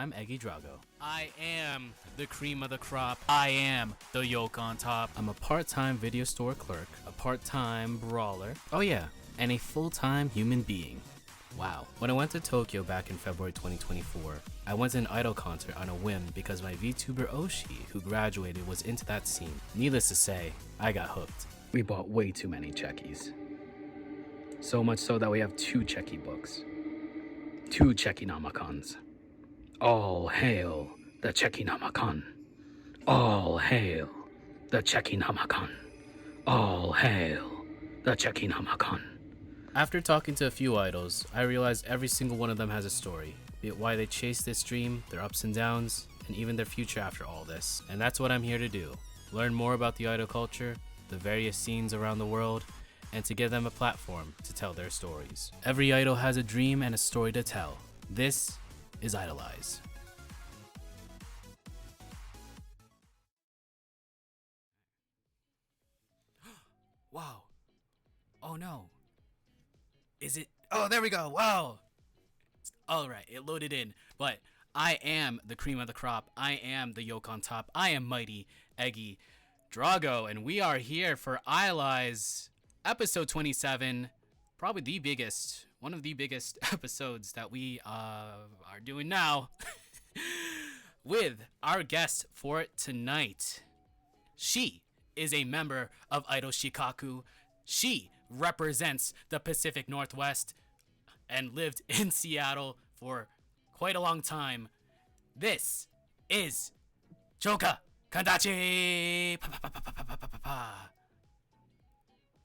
I'm Eggy Drago. I am the cream of the crop. I am the yolk on top. I'm a part-time video store clerk, a part-time brawler. Oh yeah, and a full-time human being. Wow. When I went to Tokyo back in February 2024, I went to an idol concert on a whim because my VTuber Oshi, who graduated, was into that scene. Needless to say, I got hooked. We bought way too many checkies. So much so that we have 2 checky books. 2 checky namakans. All hail the checky namakan. All hail the checky namakan. All hail the checky namakan. After talking to a few idols, I realized every single one of them has a story, be it why they chased this dream, their ups and downs, and even their future after all this. And that's what I'm here to do. Learn more about the idol culture, the various scenes around the world, and to give them a platform to tell their stories. Every idol has a dream and a story to tell. This is IDOLEYEZ. Wow. Oh no. Is it? Oh, there we go. Wow. All right, it loaded in. But I am the cream of the crop. I am the yolk on top. I am mighty Eggy Drago, and we are here for IDOLEYEZ episode 27. Probably the biggest, one of the biggest episodes that we are doing now. With our guest for tonight. She is a member of Idol Shikkaku. She represents the Pacific Northwest and lived in Seattle for quite a long time. This is Choka Kandachi.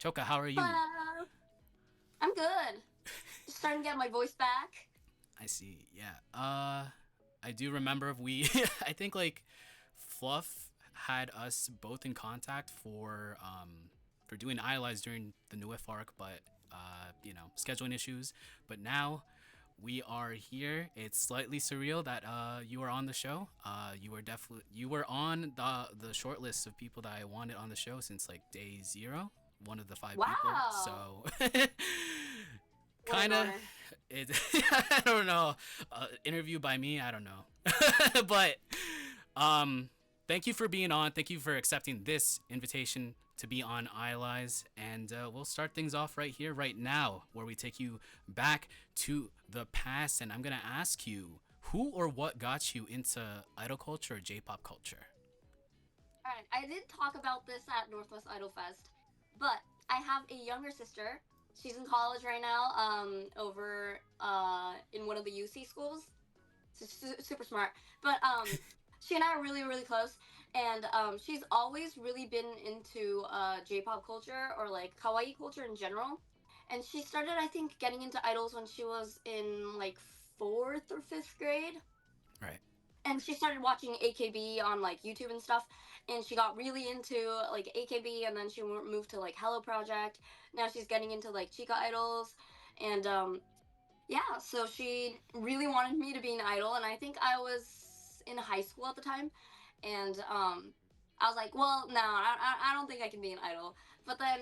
Choka, how are you? Hello. I'm good. Just starting to get my voice back. I see. Yeah. I do remember I think like Fluff had us both in contact for doing IDOLEYEZ during the new F arc, but scheduling issues. But now we are here. It's slightly surreal that you are on the show. You were on the short list of people that I wanted on the show since like day 0. One of the 5 Wow. people. So kind of I don't know. Interview by me, I don't know. But thank you for being on. Thank you for accepting this invitation to be on IDOLEYEZ, and we'll start things off right here, right now, where we take you back to the past, and I'm gonna ask you, who or what got you into idol culture or J-pop culture? Alright, I did talk about this at Northwest Idol Fest, but I have a younger sister. She's in college right now, over in one of the UC schools. Super smart. But she and I are really, really close. And she's always really been into J-pop culture or like kawaii culture in general. And she started, I think, getting into idols when she was in like 4th or 5th grade. Right. And she started watching AKB on like YouTube and stuff. And she got really into like AKB, and then she moved to like Hello Project. Now she's getting into like Chica idols. And yeah, so she really wanted me to be an idol, and I think I was in high school at the time. And I was like, well, no, I don't think I can be an idol. But then,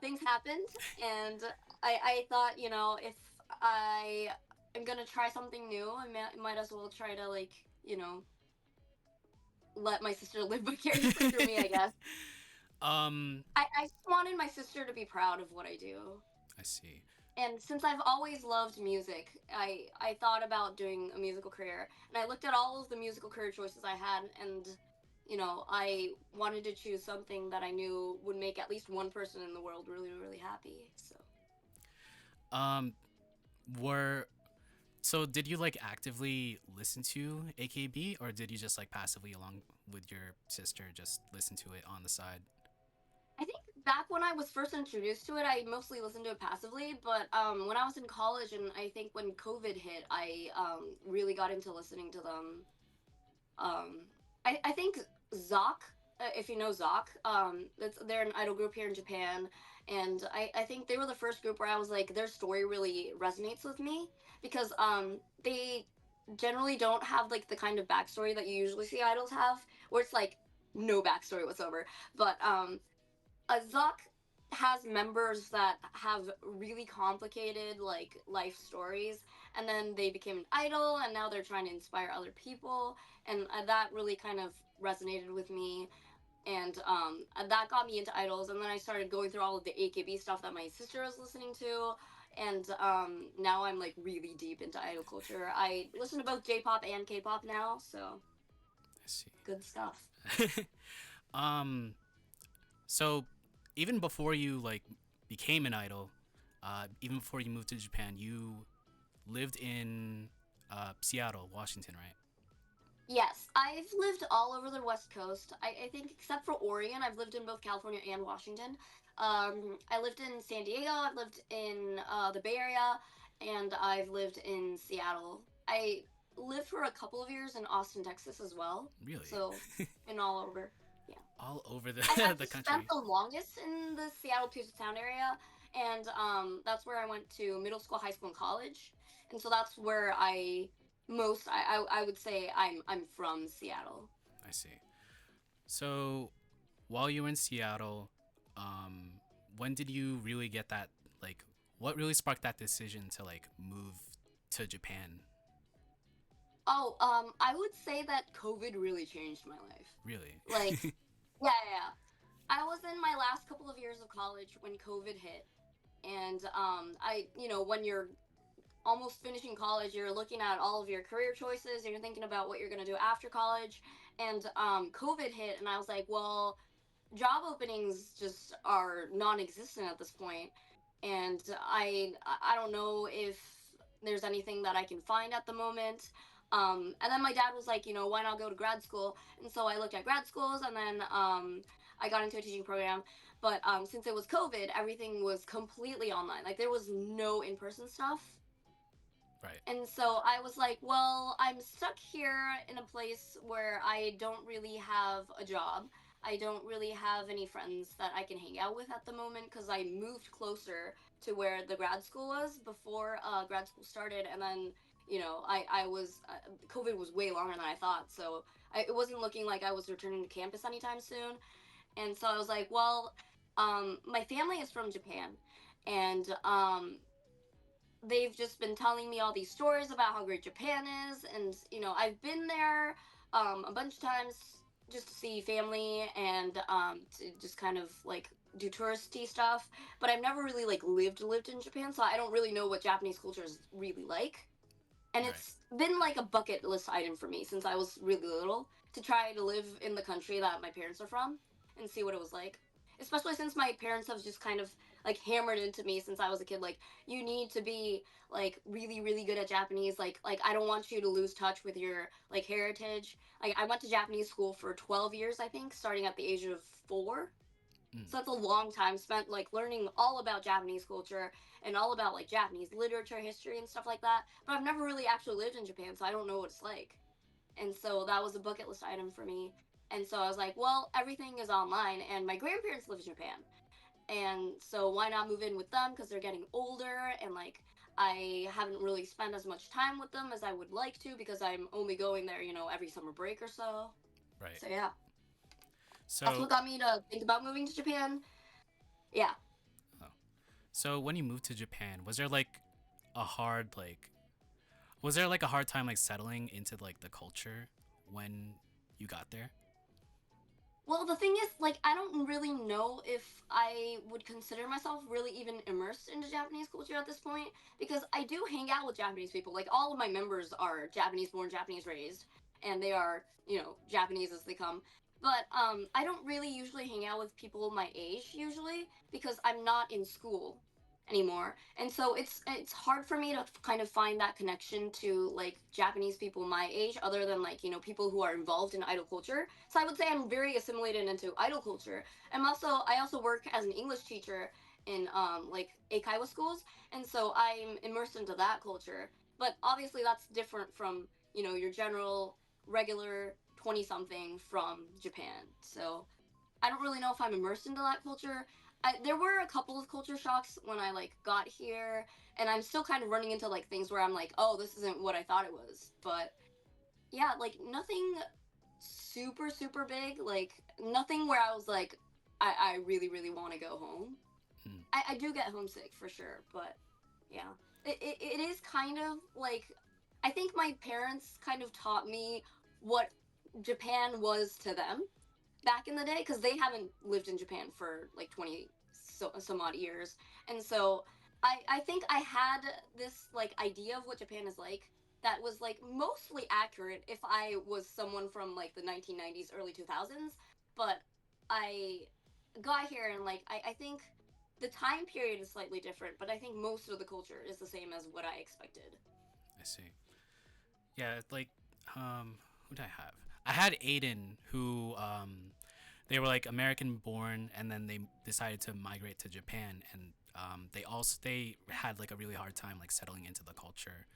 things happened, and I thought, if I am gonna try something new, I might as well try to, like, let my sister live vicariously through me, I guess. I just wanted my sister to be proud of what I do. I see. And since I've always loved music, I thought about doing a musical career. And I looked at all of the musical career choices I had, and, I wanted to choose something that I knew would make at least one person in the world really, really happy. So did you like actively listen to AKB, or did you just like passively along with your sister just listen to it on the side? I think back when I was first introduced to it, I mostly listened to it passively. But when I was in college, and I think when COVID hit, I really got into listening to them. I think Zoc, if you know Zoc, they're an idol group here in Japan. And I think they were the first group where I was like, their story really resonates with me. Because they generally don't have like the kind of backstory that you usually see idols have, where it's like no backstory whatsoever. But Zoc has members that have really complicated like life stories, and then they became an idol, and now they're trying to inspire other people, and that really kind of resonated with me, and that got me into idols, and then I started going through all of the AKB stuff that my sister was listening to, and now I'm like really deep into idol culture. I listen to both J-pop and K-pop now, so I see. good stuff. um, so even before you like became an idol, even before you moved to Japan, you lived in Seattle, Washington, right? Yes, I've lived all over the West Coast. I think except for Oregon, I've lived in both California and Washington. I lived in San Diego, I've lived in the Bay Area, and I've lived in Seattle. I lived for a couple of years in Austin, Texas as well. Really? So, been all over. Yeah. All over I've the the actually spent country. the longest in the Seattle Puget Sound area, and that's where I went to middle school, high school, and college. And so that's where I would say I'm from Seattle. I see. So while you were in Seattle, um, when did you really get that like? What really sparked that decision to like move to Japan? Oh, I would say that COVID really changed my life. Really? Like, yeah, yeah, yeah. I was in my last couple of years of college when COVID hit, and when you're almost finishing college, you're looking at all of your career choices, and you're thinking about what you're going to do after college. And COVID hit, and I was like, well, job openings just are non-existent at this point, and I don't know if there's anything that I can find at the moment. And then my dad was like, why not go to grad school? And so I looked at grad schools, and then I got into a teaching program. But since it was COVID, everything was completely online. Like there was no in-person stuff. Right. And so I was like, well, I'm stuck here in a place where I don't really have a job. I don't really have any friends that I can hang out with at the moment because I moved closer to where the grad school was before grad school started. And then, I was, COVID was way longer than I thought. So it wasn't looking like I was returning to campus anytime soon. And so I was like, well, my family is from Japan. And they've just been telling me all these stories about how great Japan is, and I've been there a bunch of times just to see family and to just kind of like do touristy stuff. But I've never really like lived in Japan, so I don't really know what Japanese culture is really like. And Right. it's been like a bucket list item for me since I was really little to try to live in the country that my parents are from and see what it was like. Especially since my parents have just kind of like hammered into me since I was a kid, like you need to be like really really good at Japanese. Like I don't want you to lose touch with your like heritage. Like I went to Japanese school for 12 years, I think, starting at the age of 4. Mm. So that's a long time spent like learning all about Japanese culture and all about like Japanese literature, history, and stuff like that. But I've never really actually lived in Japan, so I don't know what it's like. And so that was a bucket list item for me. And so I was like, well, everything is online, and my grandparents live in Japan. And so why not move in with them because they're getting older, and like I haven't really spent as much time with them as I would like to because I'm only going there, every summer break or so. Right. So yeah, that's So what got me to think about moving to Japan. Yeah. oh. So when you moved to Japan, was there like a hard like was there like a hard time like settling into like the culture when you got there? Well, the thing is, like, I don't really know if I would consider myself really even immersed into Japanese culture at this point because I do hang out with Japanese people. Like, all of my members are Japanese born, Japanese raised, and they are, Japanese as they come. But I don't really usually hang out with people my age usually because I'm not in school anymore, and so it's hard for me to kind of find that connection to like Japanese people my age other than like people who are involved in idol culture. So I would say I'm very assimilated into idol culture. I also work as an English teacher in like eikaiwa schools, and so I'm immersed into that culture. But obviously that's different from your general regular 20 something from Japan. So I don't really know if I'm immersed into that culture. There were a couple of culture shocks when I like got here, and I'm still kind of running into like things where I'm like, oh, this isn't what I thought it was. But yeah, like nothing super super big. Like nothing where I was like, I really really want to go home. Mm. I do get homesick for sure, but yeah, it is kind of like, I think my parents kind of taught me what Japan was to them back in the day, because they haven't lived in Japan for like 20 some odd years. And so I think I had this like idea of what Japan is like that was like mostly accurate if I was someone from like the 1990s, early 2000s. But I got here and like I think the time period is slightly different, but I think most of the culture is the same as what I expected. I see. Yeah, like, who did I have? I had Aiden, who they were like American born, and then they decided to migrate to Japan, and they had like a really hard time like settling into the culture,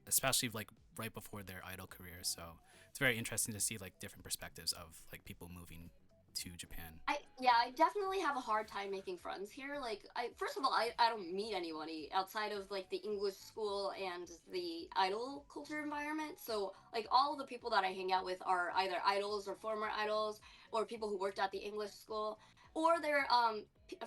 especially like right before their idol career. So it's very interesting to see like different perspectives of like people moving to Japan. I definitely have a hard time making friends here. Like I first of all I don't meet anybody outside of like the English school and the idol culture environment. So like all of the people that I hang out with are either idols or former idols or people who worked at the English school, or they're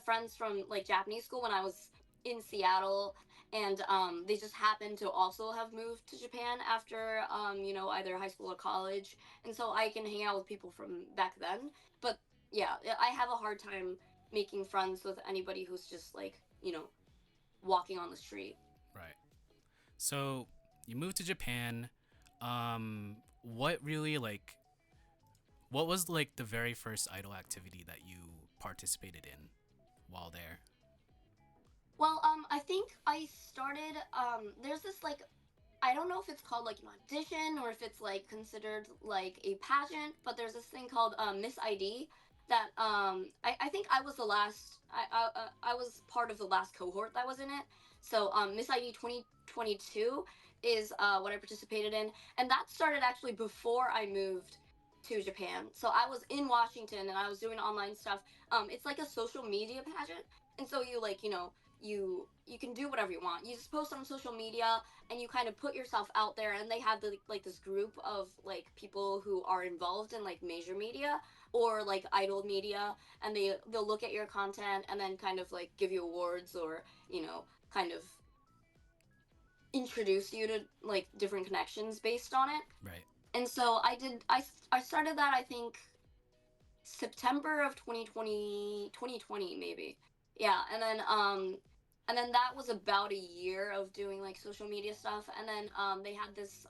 friends from like Japanese school when I was in Seattle, and they just happened to also have moved to Japan after either high school or college, and so I can hang out with people from back then. But yeah, I have a hard time making friends with anybody who's just like, walking on the street. Right. So you moved to Japan. What really like what was like the very first idol activity that you participated in while there? Well, I think I started. There's this like, I don't know if it's called like an audition or if it's like considered like a pageant, but there's this thing called Miss ID that I think I was the last. I was part of the last cohort that was in it. So Miss ID 2022 is what I participated in, and that started actually before I moved to Japan. So I was in Washington and I was doing online stuff. It's like a social media pageant, and so you like you can do whatever you want. You just post on social media and you kind of put yourself out there, and they have like this group of like people who are involved in like major media or like idol media, and they'll look at your content and then kind of like give you awards or kind of introduce you to like different connections based on it. Right. And so I started that, I think, September of 2020 maybe. Yeah, and then that was about a year of doing like social media stuff, and then they had this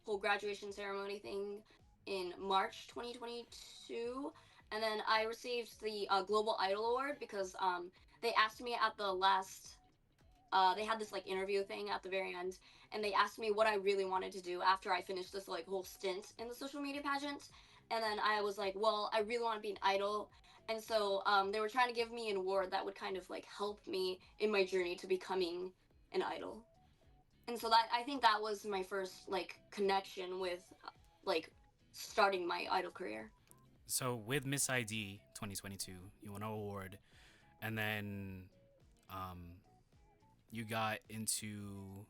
whole graduation ceremony thing in March 2022, and then I received the Global Idol Award because they asked me at the last they had this like interview thing at the very end, and they asked me what I really wanted to do after I finished this like whole stint in the social media pageant. And then I was like, well, I really want to be an idol. And so they were trying to give me an award that would kind of like help me in my journey to becoming an idol. And so that, I think that was my first like connection with like starting my idol career. So with Miss ID 2022, you won an award, and then um, you got into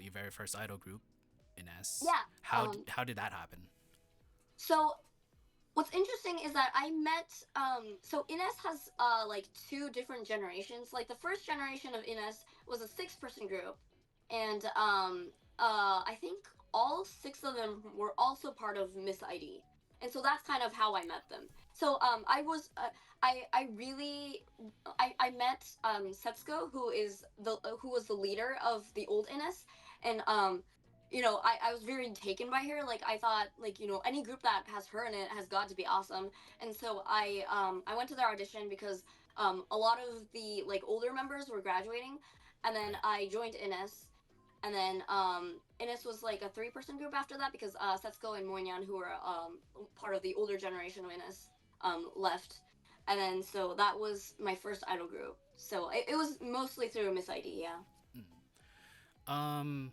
your very first idol group, Ines. Yeah. How did that happen? So what's interesting is that I met so Ines has like two different generations. Like the first generation of Ines was a six-person group, and I think all six of them were also part of Miss ID. And so that's kind of how I met them. So I was I really I met Setsuko, who was the leader of the old Ines, and I was very taken by her. Like I thought, like any group that has her in it has got to be awesome. And so I went to their audition because a lot of the like older members were graduating, and then I joined Ines, and then Ines was like a three-person group after that because Setsuko and Moinyan, who were part of the older generation of Ines, left, and then so that was my first idol group. So it was mostly through Miss ID, yeah. Um,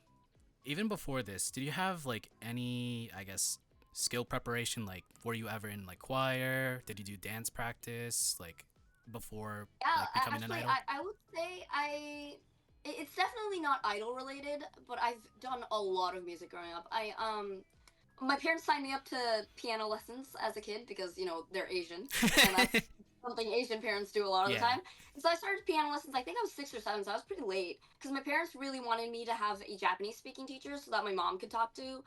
Even before this, did you have like any, I guess, skill preparation? Like, were you ever in like choir? Did you do dance practice like before Yeah, like becoming an actually, idol? I would say it's definitely not idol related, but I've done a lot of music growing up. My parents signed me up to piano lessons as a kid because they're Asian, and that's something Asian parents do a lot of the Yeah. time. And so I started piano lessons. I think I was 6 or 7, so I was pretty late because my parents really wanted me to have a Japanese speaking teacher so that my mom could talk to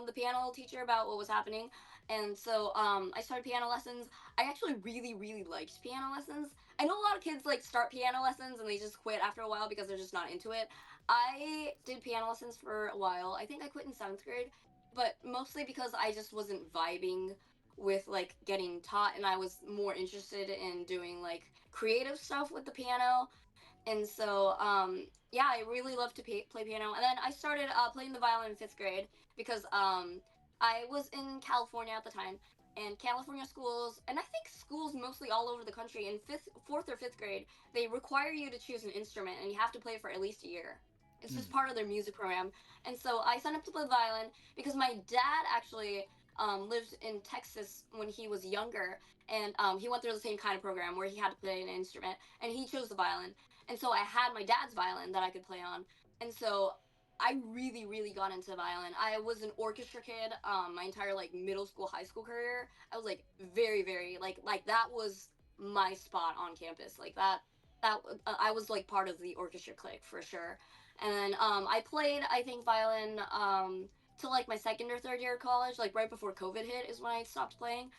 the piano teacher about what was happening. And so I started piano lessons. I actually really, really liked piano lessons. I know a lot of kids like start piano lessons and they just quit after a while because they're just not into it. I did piano lessons for a while. I think I quit in 7th grade, but mostly because I just wasn't vibing with like getting taught, and I was more interested in doing like creative stuff with the piano. And so yeah, I really love to play piano. And then I started playing the violin in 5th grade because I was in California at the time, and California schools, and I think schools mostly all over the country, in 4th or 5th grade they require you to choose an instrument and you have to play for at least a year. It's just Mm. part of their music program. And so I signed up to play the violin because my dad actually lived in Texas when he was younger, and he went through the same kind of program where he had to play an instrument, and he chose the violin. And so I had my dad's violin that I could play on. And so I really, really got into violin. I was an orchestra kid my entire like middle school, high school career. I was like very, very like that was my spot on campus. Like that I was like part of the orchestra clique for sure. And then I played, I think, violin till like my 2nd or 3rd year of college, like right before COVID hit is when I stopped playing.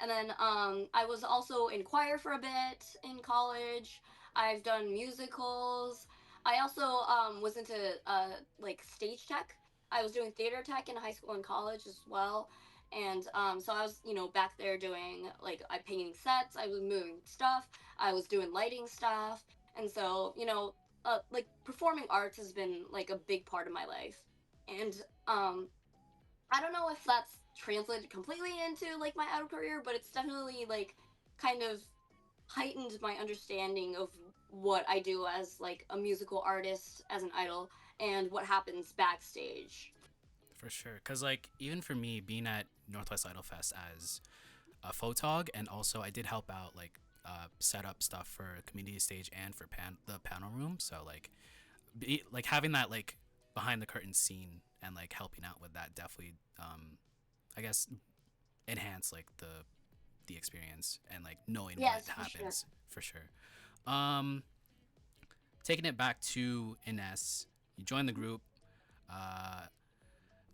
And then I was also in choir for a bit in college. I've done musicals. I also was into like stage tech. I was doing theater tech in high school and college as well. And so I was, back there doing like I painting sets. I was moving stuff. I was doing lighting stuff. And so, like performing arts has been like a big part of my life. And I don't know if that's translated completely into like my idol career, but it's definitely like kind of heightened my understanding of what I do as like a musical artist, as an idol, and what happens backstage. For sure. Because, like, even for me, being at Northwest Idol Fest as a photog, and also I did help out, like, set up stuff for community stage and for the panel room. So, like having that, like, behind the curtain scene and, like, helping out with that definitely, I guess, enhance, like, the experience and, like, knowing what Yes, for sure. happens for sure. Um, Taking it back to Ines, you joined the group. Uh,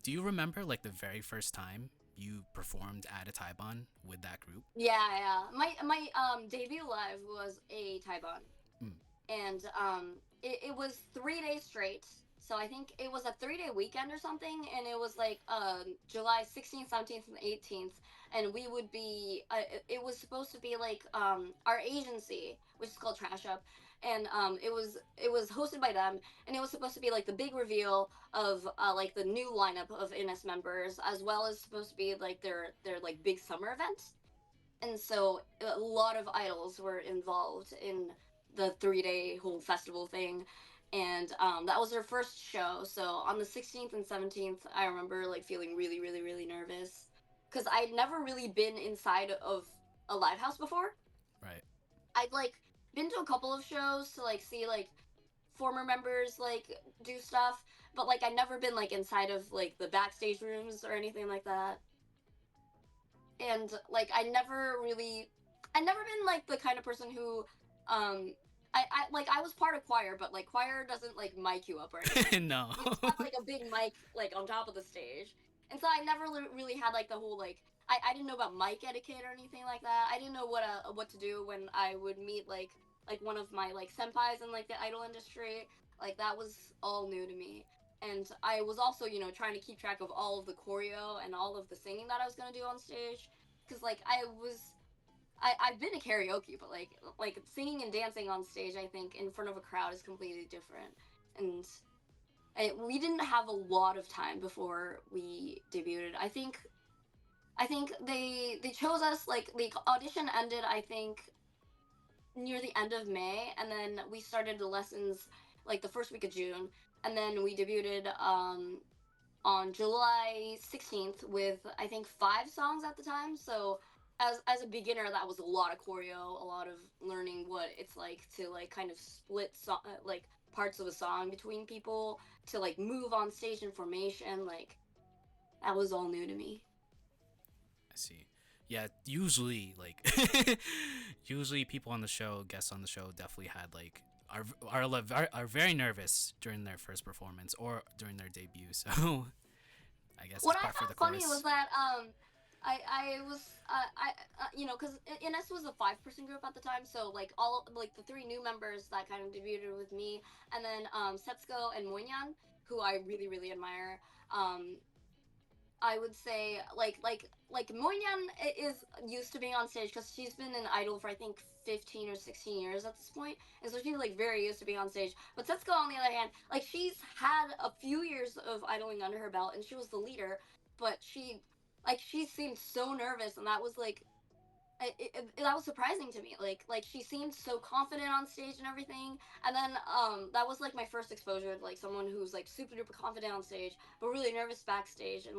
Do you remember like the very first time you performed at a Taiban with that group? Yeah, yeah. My debut live was a Taiban, Mm, and it was 3 days straight. So I think it was a 3-day weekend or something, and it was like July 16th, 17th, and 18th, and we would be. It was supposed to be like our agency, which is called Trash Up, and it was hosted by them, and it was supposed to be like the big reveal of like the new lineup of NS members, as well as supposed to be like their like big summer event. And so a lot of idols were involved in the 3-day whole festival thing. And that was their first show. So on the 16th and 17th, I remember like feeling really, really, really nervous because I'd never really been inside of a live house before. right. I'd like been to a couple of shows to like see like former members like do stuff, but like I'd never been like inside of like the backstage rooms or anything like that. And like I never been like the kind of person who I like I was part of choir, but like choir doesn't like mic you up or anything. No. You just have like a big mic like on top of the stage. And so I never really had like the whole like I didn't know about mic etiquette or anything like that. I didn't know what to do when I would meet like one of my like senpais in like the idol industry. Like that was all new to me. And I was also, trying to keep track of all of the choreo and all of the singing that I was gonna do on stage, because like I've been to karaoke, but like singing and dancing on stage, I think in front of a crowd is completely different. And we didn't have a lot of time before we debuted. I think they chose us like the audition ended, I think, near the end of May, and then we started the lessons like the first week of June, and then we debuted on July 16th with I think 5 songs at the time. So as a beginner, that was a lot of choreo, a lot of learning what it's like to like kind of split like parts of a song between people, to like move on stage in formation. Like that was all new to me. I see. Yeah, usually like usually people on the show, guests on the show, definitely had like are very nervous during their first performance or during their debut. So I guess What it's I part for the found funny was course. that I was you know, because Ines was a 5-person group at the time, so like all like the three new members that kind of debuted with me, and then Setsuko and Moinyan, who I really admire. um I would say like Moinyan is used to being on stage because she's been an idol for I think 15 or 16 years at this point, and so she's like very used to being on stage. But Setsuko, on the other hand, like she's had a few years of idling under her belt, and she was the leader, but she seemed so nervous, and that was like that was surprising to me. Like she seemed so confident on stage and everything, and then that was like my first exposure to like someone who's like super duper confident on stage but really nervous backstage, and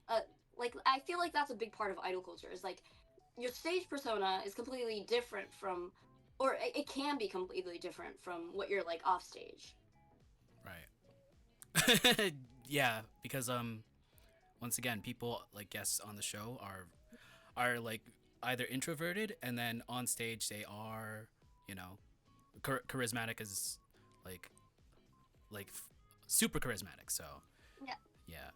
uh like I feel like that's a big part of idol culture is like your stage persona is completely different from, or it can be completely different from what you're like off stage. Right. Yeah, because once again, people like guests on the show are like either introverted and then on stage they are, you know, charismatic as like like super charismatic. So Yeah, yeah.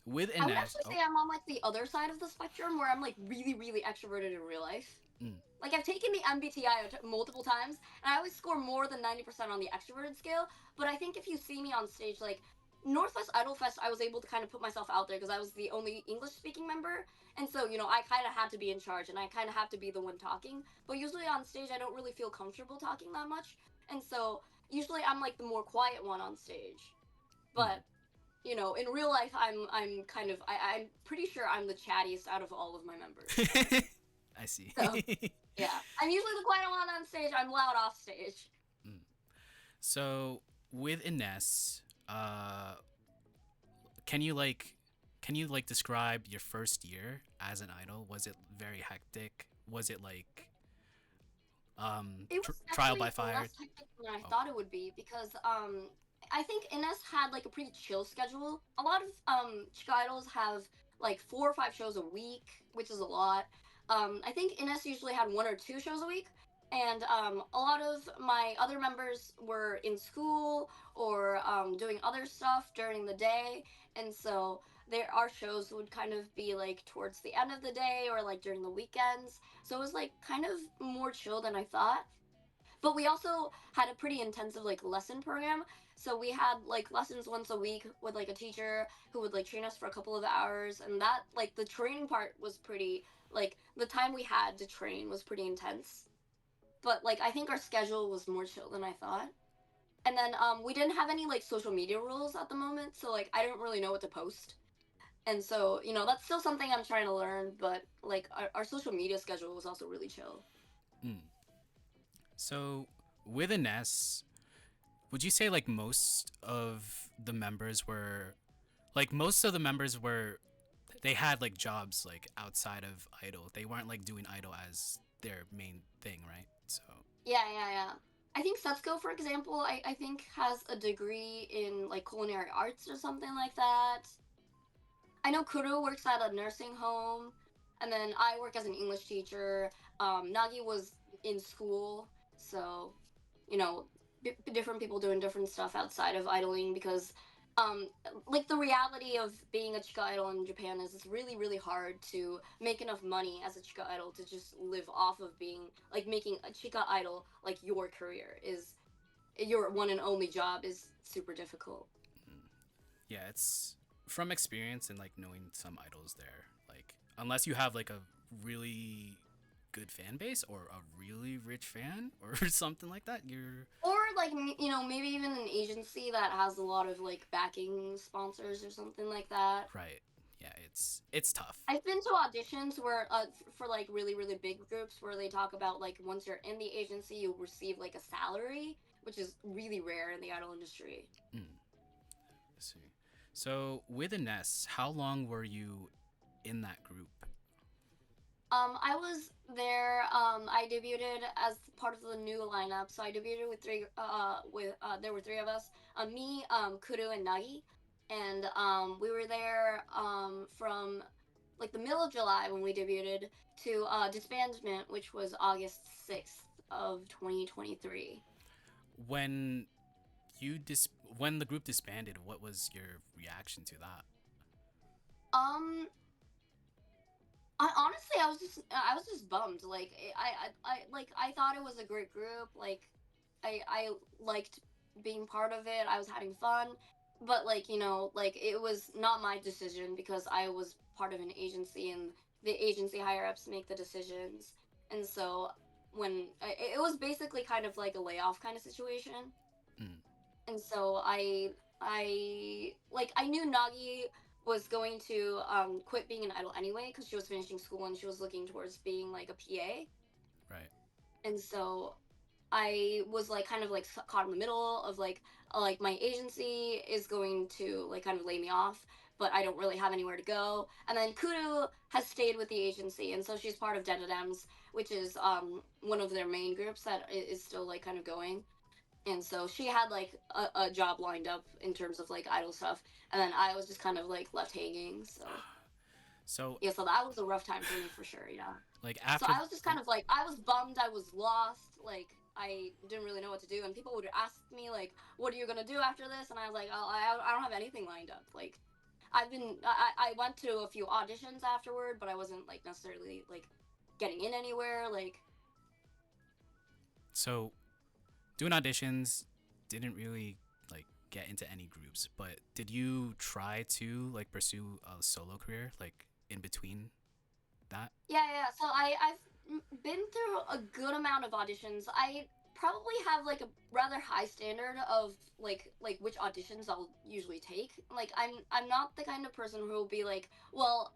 With I would Inez, actually oh, say I'm on like the other side of the spectrum where I'm like really extroverted in real life. mm, Like I've taken the MBTI multiple times, and I always score more than 90% on the extroverted scale. But I think if you see me on stage, like Northwest Idol Fest, I was able to kind of put myself out there because I was the only English speaking member, and so you know I kind of had to be in charge, and I kind of have to be the one talking. But usually on stage, I don't really feel comfortable talking that much, and so usually I'm like the more quiet one on stage. mm. But you know, in real life, I'm kind of I'm pretty sure I'm the chattiest out of all of my members. I see. So yeah, I'm usually the quiet one on stage. I'm loud off stage. Mm. So with Ines, uh, can you like can you like describe your first year as an idol? Was it very hectic? Was it like It was trial by actually fire? less hectic than I Oh, thought it would be because I think Ines had like a pretty chill schedule. A lot of Chica idols have like 4 or 5 shows a week, which is a lot. I think Ines usually had 1 or 2 shows a week, and a lot of my other members were in school or doing other stuff during the day, and so there our shows would kind of be like towards the end of the day or like during the weekends. So it was like kind of more chill than I thought. But we also had a pretty intensive like lesson program. So we had like lessons once a week with like a teacher who would like train us for a couple of hours, and that like the training part was pretty, like the time we had to train was pretty intense. But like I think our schedule was more chill than I thought. And then we didn't have any like social media rules at the moment, so like I didn't really know what to post. And so, you know, that's still something I'm trying to learn, but like our social media schedule was also really chill. mm. So with Ines, would you say like most of the members were they had like jobs like outside of Idol. They weren't like doing Idol as their main thing, right? So Yeah. I think Setsuko, for example, I think has a degree in like culinary arts or something like that. I know Kuro works at a nursing home, and then I work as an English teacher. Nagi was in school, so you know, different people doing different stuff outside of idling because, um, like the reality of being a chica idol in Japan is it's really hard to make enough money as a chica idol to just live off of being like making a chica idol like your career is your one and only job is super difficult. yeah, it's from experience and like knowing some idols there. Like unless you have like a really good fan base or a really rich fan or something like that, you're Or like you know maybe even an agency that has a lot of like backing sponsors or something like that. right. Yeah, it's tough. I've been to auditions where for like really big groups where they talk about like once you're in the agency you'll receive like a salary, which is really rare in the idol industry. Mm, let's see. So with Ines, how long were you in that group? I was there. I debuted as part of the new lineup, so I debuted with three. With there were three of us. Me, Kuru, and Nagi, and we were there from like the middle of July when we debuted to disbandment, which was August 6th of 2023. When when the group disbanded, what was your reaction to that? Um, I was just bummed. Like I thought it was a great group. Like I liked being part of it. I was having fun, but like like it was not my decision because I was part of an agency and the agency higher ups make the decisions. And so when it was basically kind of like a layoff kind of situation. Mm, And so I knew Nagi was going to quit being an idol anyway because she was finishing school and she was looking towards being like a PA. right. And so I was like kind of like caught in the middle of like my agency is going to like kind of lay me off, but I don't really have anywhere to go. And then Kudu has stayed with the agency, and so she's part of Dedadems, which is one of their main groups that is still like kind of going. And so she had like a job lined up in terms of like idol stuff, and then I was just kind of like left hanging. So So, yeah, so that was a rough time for me for sure. Yeah. like So after, I was just kind of like I was bummed, I was lost, like I didn't really know what to do, and people would ask me like, "What are you gonna do after this?" And I was like, "Oh, I don't have anything lined up." Like I went to a few auditions afterward, but I wasn't like necessarily like getting in anywhere. Like so doing auditions didn't really like get into any groups, but did you try to like pursue a solo career like in between that? yeah. So I've been through a good amount of auditions. I probably have like a rather high standard of like which auditions I'll usually take. Like I'm not the kind of person who will be like, well,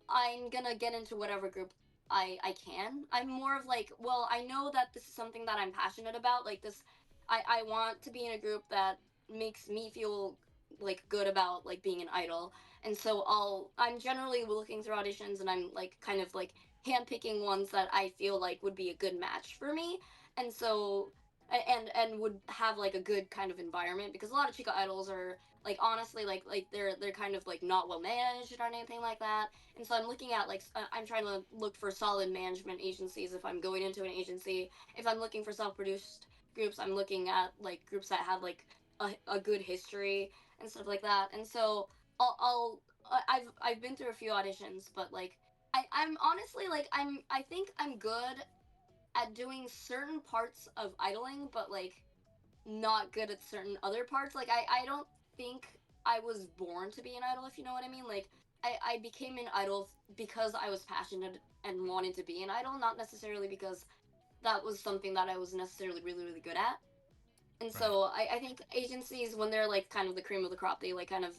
I'm gonna get into whatever group I can. I'm more of like, well, I know that this is something that I'm passionate about. Like this, I want to be in a group that makes me feel like good about like being an idol. And so I'm generally looking through auditions and I'm like kind of like handpicking ones that I feel like would be a good match for me. And so and would have like a good kind of environment because a lot of Chica idols are like honestly like they're kind of like not well managed or anything like that. And so I'm looking at like I'm trying to look for solid management agencies if I'm going into an agency. If I'm looking for self-produced groups, I'm looking at like groups that have like a good history and stuff like that. And so I've been through a few auditions, but like I'm honestly like I think I'm good at doing certain parts of idling, but like not good at certain other parts. Like I don't think I was born to be an idol, if you know what I mean. Like I became an idol because I was passionate and wanted to be an idol, not necessarily because that was something that I was necessarily really good at. And Right. so I think agencies when they're like kind of the cream of the crop, they like kind of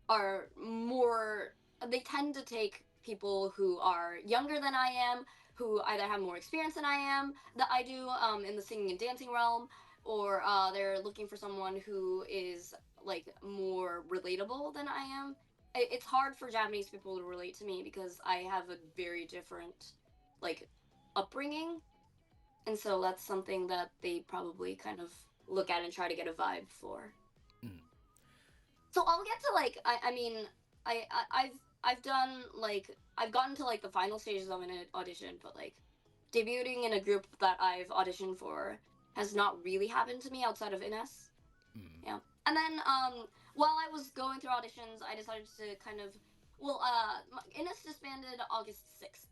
are more they tend to take people who are younger than I am, who either have more experience than I am that I do in the singing and dancing realm, or they're looking for someone who is like more relatable than I am. It's hard for Japanese people to relate to me because I have a very different like upbringing, and so that's something that they probably kind of look at and try to get a vibe for. Mm, So I'll get to like I mean I've done like I've gotten to like the final stages of an audition, but like debuting in a group that I've auditioned for has not really happened to me outside of Ines. mm, Yeah. And then while I was going through auditions, I decided to kind of Ines disbanded August 6th.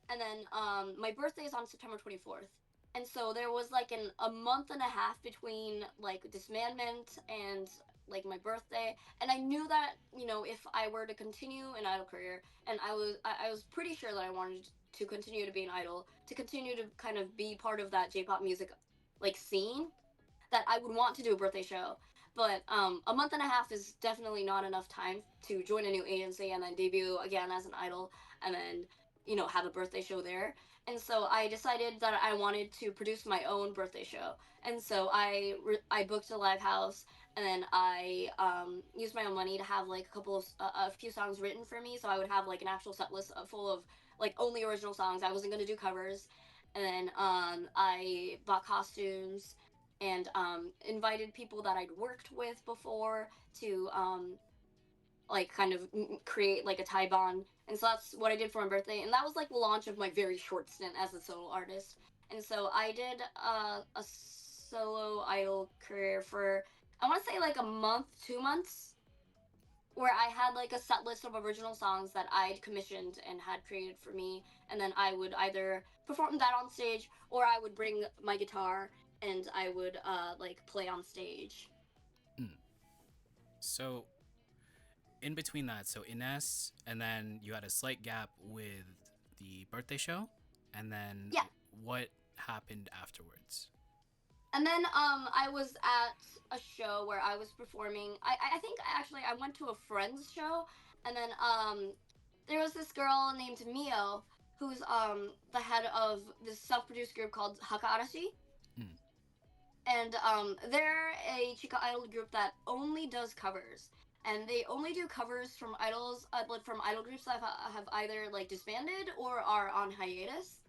And then my birthday is on September 24th. And so there was like a month and a half between like disbandment and like my birthday, and I knew that if I were to continue an idol career, and I was pretty sure that I wanted to continue to be an idol, to continue to kind of be part of that J-pop music like scene, that I would want to do a birthday show. But a month and a half is definitely not enough time to join a new agency and then debut again as an idol and then have a birthday show there. And so I decided that I wanted to produce my own birthday show. And so I booked a live house, and then I used my own money to have like a few songs written for me. So I would have like an actual set list full of like only original songs. I wasn't going to do covers. And then I bought costumes and invited people that I'd worked with before to like kind of create like a tie bond And so that's what I did for my birthday, and that was like the launch of my very short stint as a solo artist. And so I did a solo idol career for, I want to say, like a month, 2 months, where I had like a set list of original songs that I'd commissioned and had created for me, and then I would either perform that on stage or I would bring my guitar and I would like play on stage. So in between that, so Ines, and then you had a slight gap with the birthday show, and then Yeah. what happened afterwards? And then I was at a show where I was performing. I think actually I went to a friend's show, and then there was this girl named Mio who's the head of this self-produced group called Hakarashi. Mm. And they're a Chica Idol group that only does covers, and they only do covers from idols, like from idol groups that have either like disbanded or are on hiatus.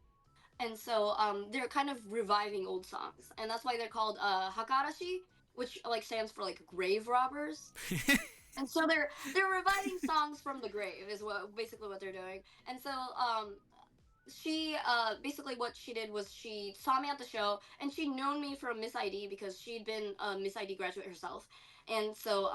And so they're kind of reviving old songs, and that's why they're called Hakarashi, which like stands for like grave robbers. And so they're reviving songs from the grave is what basically what they're doing. And so she basically what she did was she saw me at the show, and she'd known me from Miss ID because she'd been a Miss ID graduate herself. And so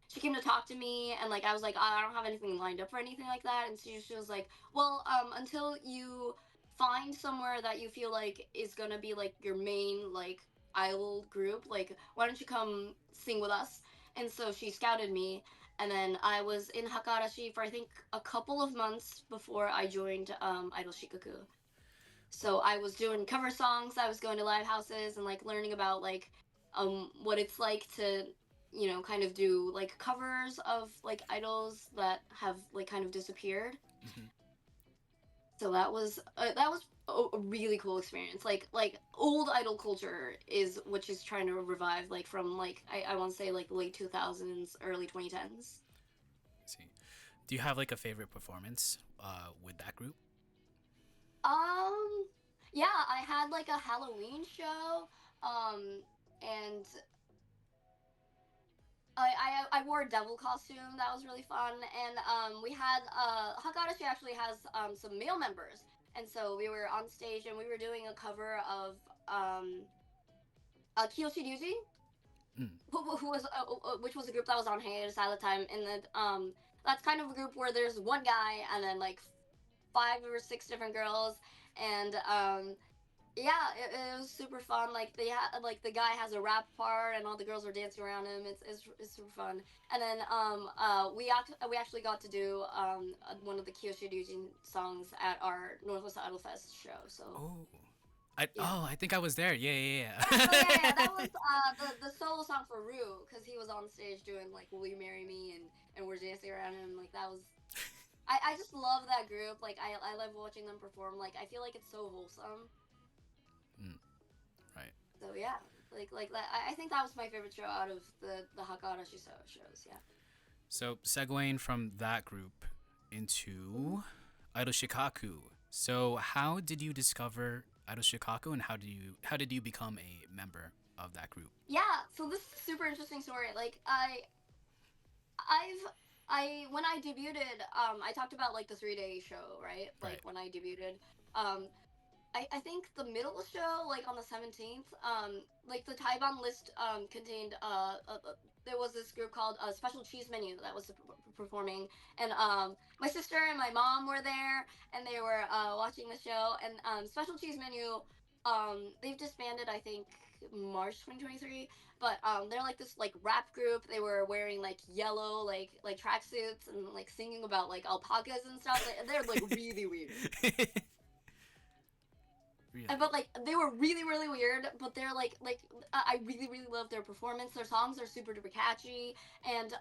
she came to talk to me, and like I was like, I don't have anything lined up for anything like that. And she was like, well, until you find somewhere that you feel like is gonna be like your main like idol group, like why don't you come sing with us? And so she scouted me, and then I was in Hakarashi for I think a couple of months before I joined Idol Shikkaku. So I was doing cover songs, I was going to live houses and like learning about like what it's like to, you know, kind of do like covers of like idols that have like kind of disappeared. Mhm. So that was a really cool experience. Like old idol culture is what she's trying to revive, like from like I want to say like late 2000s, early 2010s. See, do you have like a favorite performance with that group? Um, yeah, I had like a Halloween show, and I wore a devil costume. That was really fun, and we had Hakarashi actually has some male members, and so we were on stage and we were doing a cover of Kiyoshi Ryuji, Mm. who was which was a group that was on hiatus at the time, and then that's kind of a group where there's one guy and then like 5 or 6 different girls, and yeah, it was super fun. Like they had like the guy has a rap part, and all the girls were dancing around him. It's super fun. And then we actually got to do one of the Kyoshi Ryujin songs at our Northwest Idol Fest show. So Oh, yeah. I think I was there. Yeah, yeah, Yeah, so yeah, that yeah. was the solo song for Rue, because he was on stage doing like "Will You Marry Me" and we're dancing around him. Like that was, I just love that group. Like I love watching them perform. Like I feel like it's so wholesome. Mm, right. So yeah, like that. I think that was my favorite show out of the Hakarashi shows. Yeah. So segueing from that group into Idol Shikkaku. So how did you discover Idol Shikkaku, and how did you become a member of that group? Yeah. So this is a super interesting story. Like I've when I debuted, I talked about like the 3 day show, right? Like Right. when I debuted, um, I think the middle show, like on the 17th, like the Taiban list contained there was this group called Special Cheese Menu that was performing, and my sister and my mom were there, and they were watching the show, and Special Cheese Menu, they've disbanded I think March 2023, but they're like this like rap group. They were wearing like yellow like tracksuits and like singing about like alpacas and stuff. They're like really weird. Really? But like they were really weird, but they're like I really love their performance. Their songs are super duper catchy, and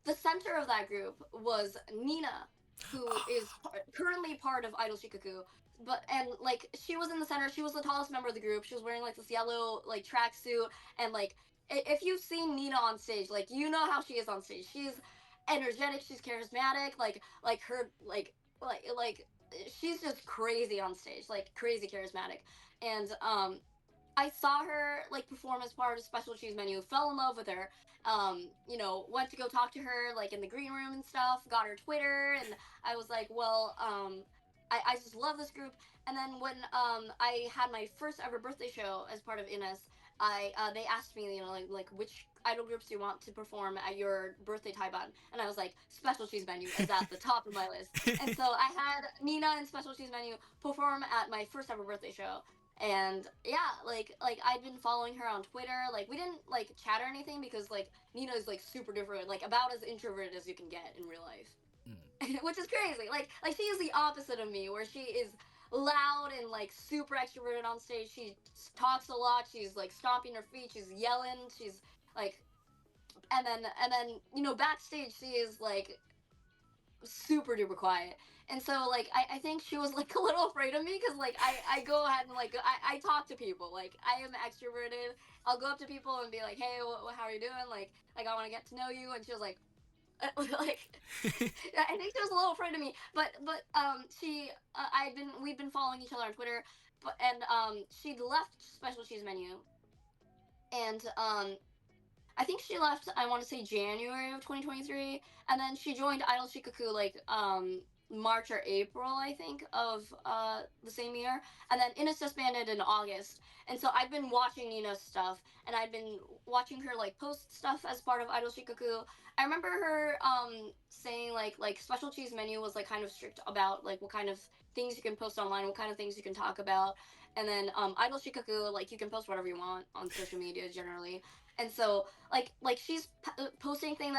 the center of that group was Nina, who is currently part of Idol Shikkaku. But and like she was in the center. She was the tallest member of the group. She was wearing like this yellow like tracksuit, and like if you've seen Nina on stage, like you know how she is on stage. She's energetic. She's charismatic. Like her like she's just crazy on stage, like crazy charismatic. And I saw her like perform as part of Special Cheese Menu, fell in love with her. You know, went to go talk to her like in the green room and stuff. Got her Twitter, and I was like, well, I just love this group. And then when I had my first ever birthday show as part of Ines, I they asked me, you know, like which idol groups do you want to perform at your birthday Taiban? And I was like, Special Cheese Menu is at the top of my list. And so I had Nina and Special Cheese Menu perform at my first ever birthday show. And yeah, like I'd been following her on Twitter. Like we didn't like chat or anything because like Nina is like super different, like about as introverted as you can get in real life. Which is crazy. Like she is the opposite of me, where she is loud and like super extroverted on stage. She talks a lot. She's like stomping her feet. She's yelling. She's like, and then you know backstage she is like super duper quiet. And so like I think she was like a little afraid of me because like I go ahead and like I talk to people. Like I am extroverted. I'll go up to people and be like, hey, how are you doing? Like I want to get to know you. And she was like like I think she was a little afraid of me, but she I'd been we'd been following each other on Twitter, but and she'd left Special Cheese Menu, and I think she left. I want to say January of 2023, and then she joined Idol Shikkaku like March or April, I think, of the same year, and then Ines disbanded in August. And so I've been watching Nina's stuff, and I've been watching her like post stuff as part of Idol Shikkaku. I remember her saying like Special Cheese Menu was like kind of strict about like what kind of things you can post online, what kind of things you can talk about, and then Idol Shikkaku like you can post whatever you want on social media generally. And so like she's posting things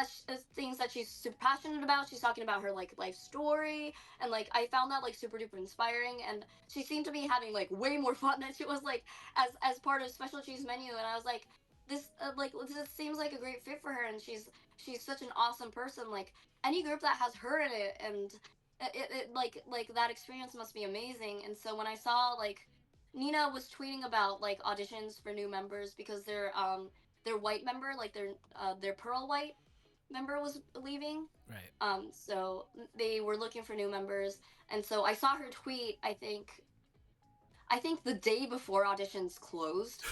that she's super passionate about. She's talking about her like life story, and like I found that like super duper inspiring. And she seemed to be having like way more fun than she was like as part of Special Cheese Menu. And I was like, this seems like a great fit for her, and she's such an awesome person. Like any group that has her in it, and it like that experience must be amazing. And so when I saw like Nina was tweeting about like auditions for new members because their white member, like their pearl white member was leaving. Right. So they were looking for new members, and so I saw her tweet. I think the day before auditions closed,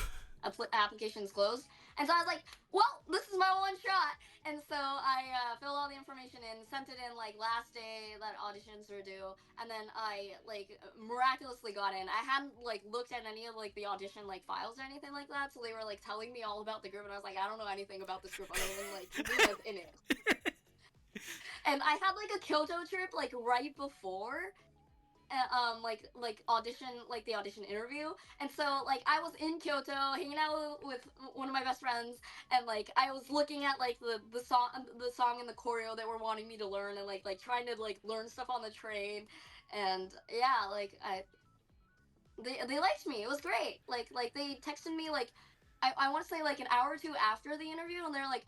applications closed, and so I was like, "Well, this is my one shot." And so I filled all the information in, sent it in like last day that auditions were due, and then I like miraculously got in. I hadn't like looked at any of like the audition like files or anything like that, so they were like telling me all about the group, and I was like, "I don't know anything about this group other than like Nina's in it." And I had like a Kyoto trip like right before like audition like the audition interview, and so like I was in Kyoto hanging out with one of my best friends, and like I was looking at like the song and the choreo that were wanting me to learn, and like trying to like learn stuff on the train. And yeah, like they liked me. It was great. Like they texted me like I want to say like an hour or two after the interview, and they're like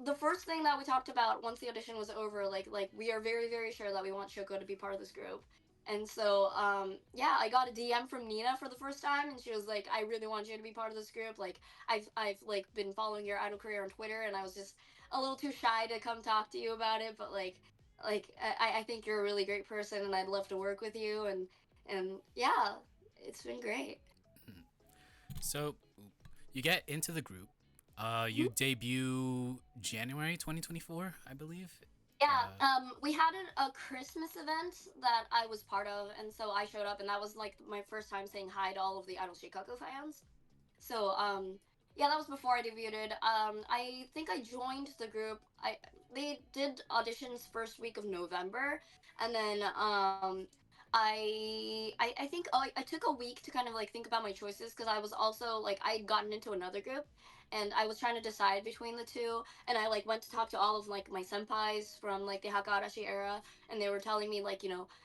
the first thing that we talked about once the audition was over, like we are very very sure that we want Shoko to be part of this group. And so yeah, I got a DM from Nina for the first time, and she was like, I really want you to be part of this group. Like I've like been following your idol career on Twitter, and I was just a little too shy to come talk to you about it, but like I think you're a really great person, and I'd love to work with you. And yeah, it's been great. So you get into the group. You Mhm. debut January 2024, I believe. Yeah, we had a Christmas event that I was part of, and so I showed up, and that was like my first time saying hi to all of the Idol Shikkaku fans. So yeah, that was before I debuted. I think I joined the group. They did auditions first week of November, and then I think I took a week to kind of like think about my choices because I was also like I'd gotten into another group, and I was trying to decide between the two. And I like went to talk to all of like my senpais from like the Hakarashi era, and they were telling me like,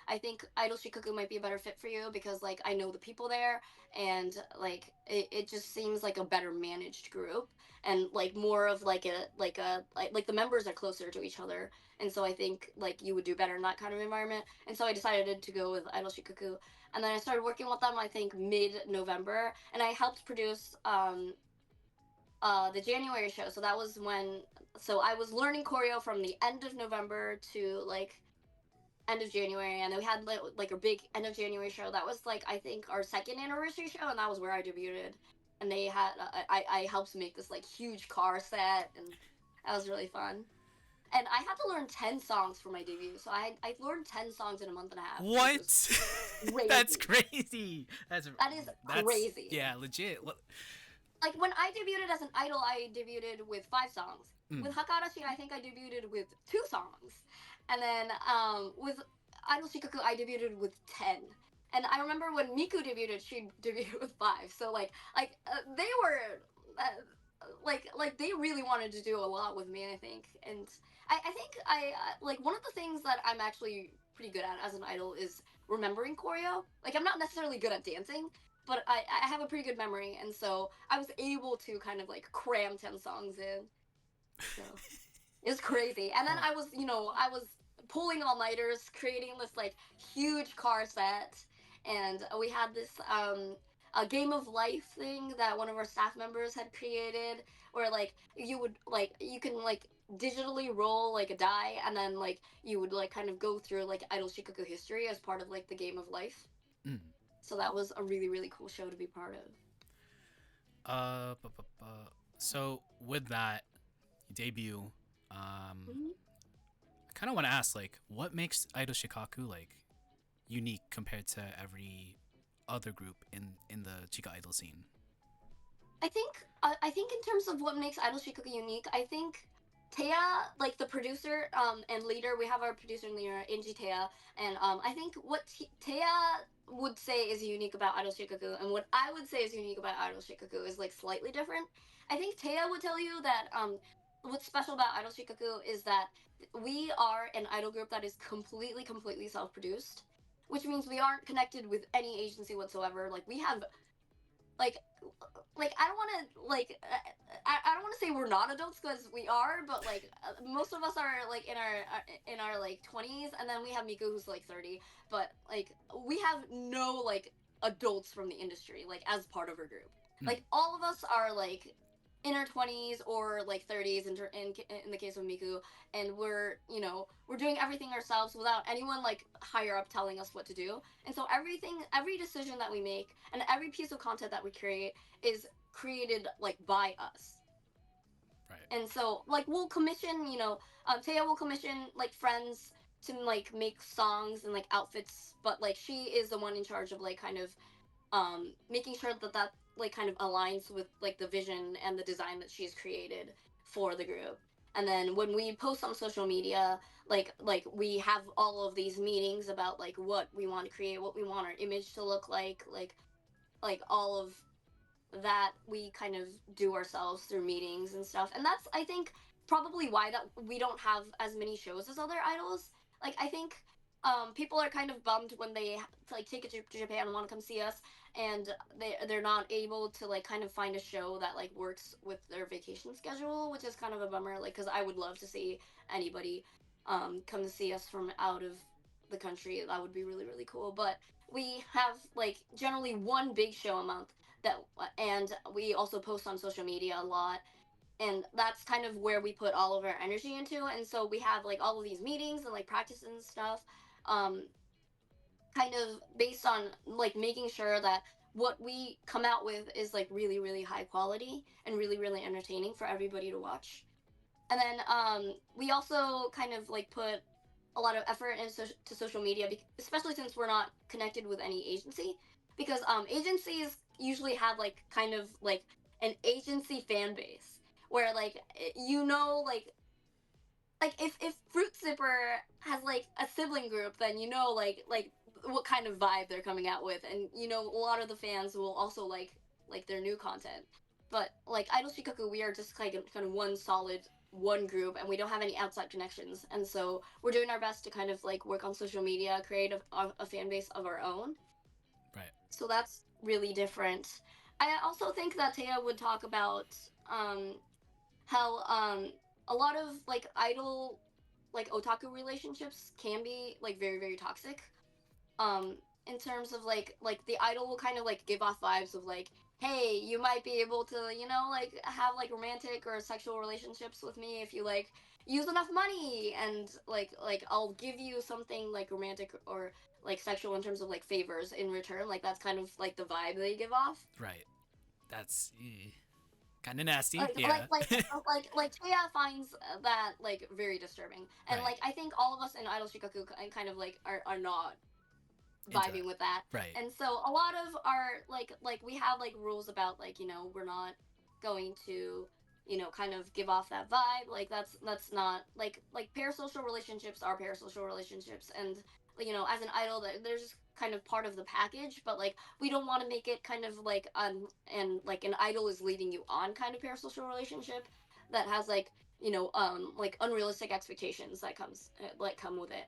I think Idol Shikaku might be a better fit for you because like I know the people there, and like it just seems like a better managed group, and like more of like the members are closer to each other. And so I think like you would do better in that kind of environment. And so I decided to go with Idol Shikaku, and then I started working with them I think mid-November, and I helped produce the January show. So that was when, so I was learning choreo from the end of November to like end of January, and then we had like a big end of January show. That was like I think our second anniversary show, and that was where I debuted. and they had I helped make this like huge car set, and that was really fun. And I had to learn 10 songs for my debut, so I learned 10 songs in a month and a half, which was What? That's crazy. crazy. That is That's crazy. yeah, legit. Like when I debuted as an idol, I debuted with 5 songs. Mm. With Hakarashi, I think I debuted with 2 songs, and then with Idol Shikkaku, I debuted with 10. And I remember when Miku debuted, she debuted with 5. So they were like they really wanted to do a lot with me, I think. And I think like one of the things that I'm actually pretty good at as an idol is remembering choreo. Like I'm not necessarily good at dancing, but I have a pretty good memory, and so I was able to kind of like cram 10 songs in. So it's crazy. And then Huh. I was pulling all nighters, creating this like huge car set, and we had this a game of life thing that one of our staff members had created, where like you can like digitally roll like a die, and then like you would like kind of go through like Idol Shikkaku history as part of like the game of life. Mm. So that was a really really cool show to be part of. So with that debut, I Mhm. kind of want to ask, like, what makes Idol Shikaku like unique compared to every other group in the Chika Idol scene? I think in terms of what makes Idol Shikkaku unique, I think Taya, like the producer and leader, we have our producer and leader Inji Taya, and I think what Taya would say is unique about Idol Shikkaku, and what I would say is unique about Idol Shikkaku is like slightly different. I think Taya would tell you that what's special about Idol Shikkaku is that we are an idol group that is completely self-produced, which means we aren't connected with any agency whatsoever. Like we have like I don't want to I don't want to say we're not adults because we are, but like most of us are like in our like 20s, and then we have Miku who's like 30, but like we have no like adults from the industry like as part of our group. Mm. Like all of us are like in our 20s or like 30s in the case of Miku, and we're doing everything ourselves without anyone like higher up telling us what to do. And so every decision that we make and every piece of content that we create is created like by us. Right. And so like we'll commission, Taya will commission like friends to like make songs and like outfits, but like she is the one in charge of like kind of making sure that like kind of aligns with like the vision and the design that she's created for the group. And then when we post on social media, like we have all of these meetings about like what we want to create, what we want our image to look like all of that we kind of do ourselves through meetings and stuff. And that's I think probably why that we don't have as many shows as other idols. Like I think people are kind of bummed when they like take a trip to Japan and want to come see us, and they're not able to like kind of find a show that like works with their vacation schedule, which is kind of a bummer. Like because I would love to see anybody come to see us from out of the country. That would be really really cool. But we have like generally one big show a month that, and we also post on social media a lot, and that's kind of where we put all of our energy into. And so we have like all of these meetings and like practice and stuff, um kind of based on like making sure that what we come out with is like really really high quality and really really entertaining for everybody to watch. And then we also kind of like put a lot of effort into social media, especially since we're not connected with any agency, because agencies usually have like kind of like an agency fan base where like like if Fruit Zipper has like a sibling group, then like what kind of vibe they're coming out with, and a lot of the fans will also like their new content. But like Idol Shikaku, we are just kind of one solid one group, and we don't have any outside connections, and so we're doing our best to kind of like work on social media, create a fan base of our own. Right. So that's really different. I also think that Taya would talk about how a lot of like idol like otaku relationships can be like very very toxic, in terms of like the idol will kind of like give off vibes of like, hey, you might be able to like have like romantic or sexual relationships with me if you like use enough money, and like I'll give you something like romantic or like sexual in terms of like favors in return. Like that's kind of like the vibe they give off. Right. that's kind of nasty. like Yeah. Taya finds that like very disturbing, and Right. like I think all of us in Idol Shikaku kind of like are not Into that. vibing with that. Right. And so a lot of our like we have like rules about like, you know, we're not going to, you know, kind of give off that vibe. Like that's not like parasocial relationships are parasocial relationships, and you know, as an idol that they're just kind of part of the package, but like we don't want to make it kind of like and like an idol is leading you on kind of parasocial relationship that has like, you know, like unrealistic expectations that comes like come with it.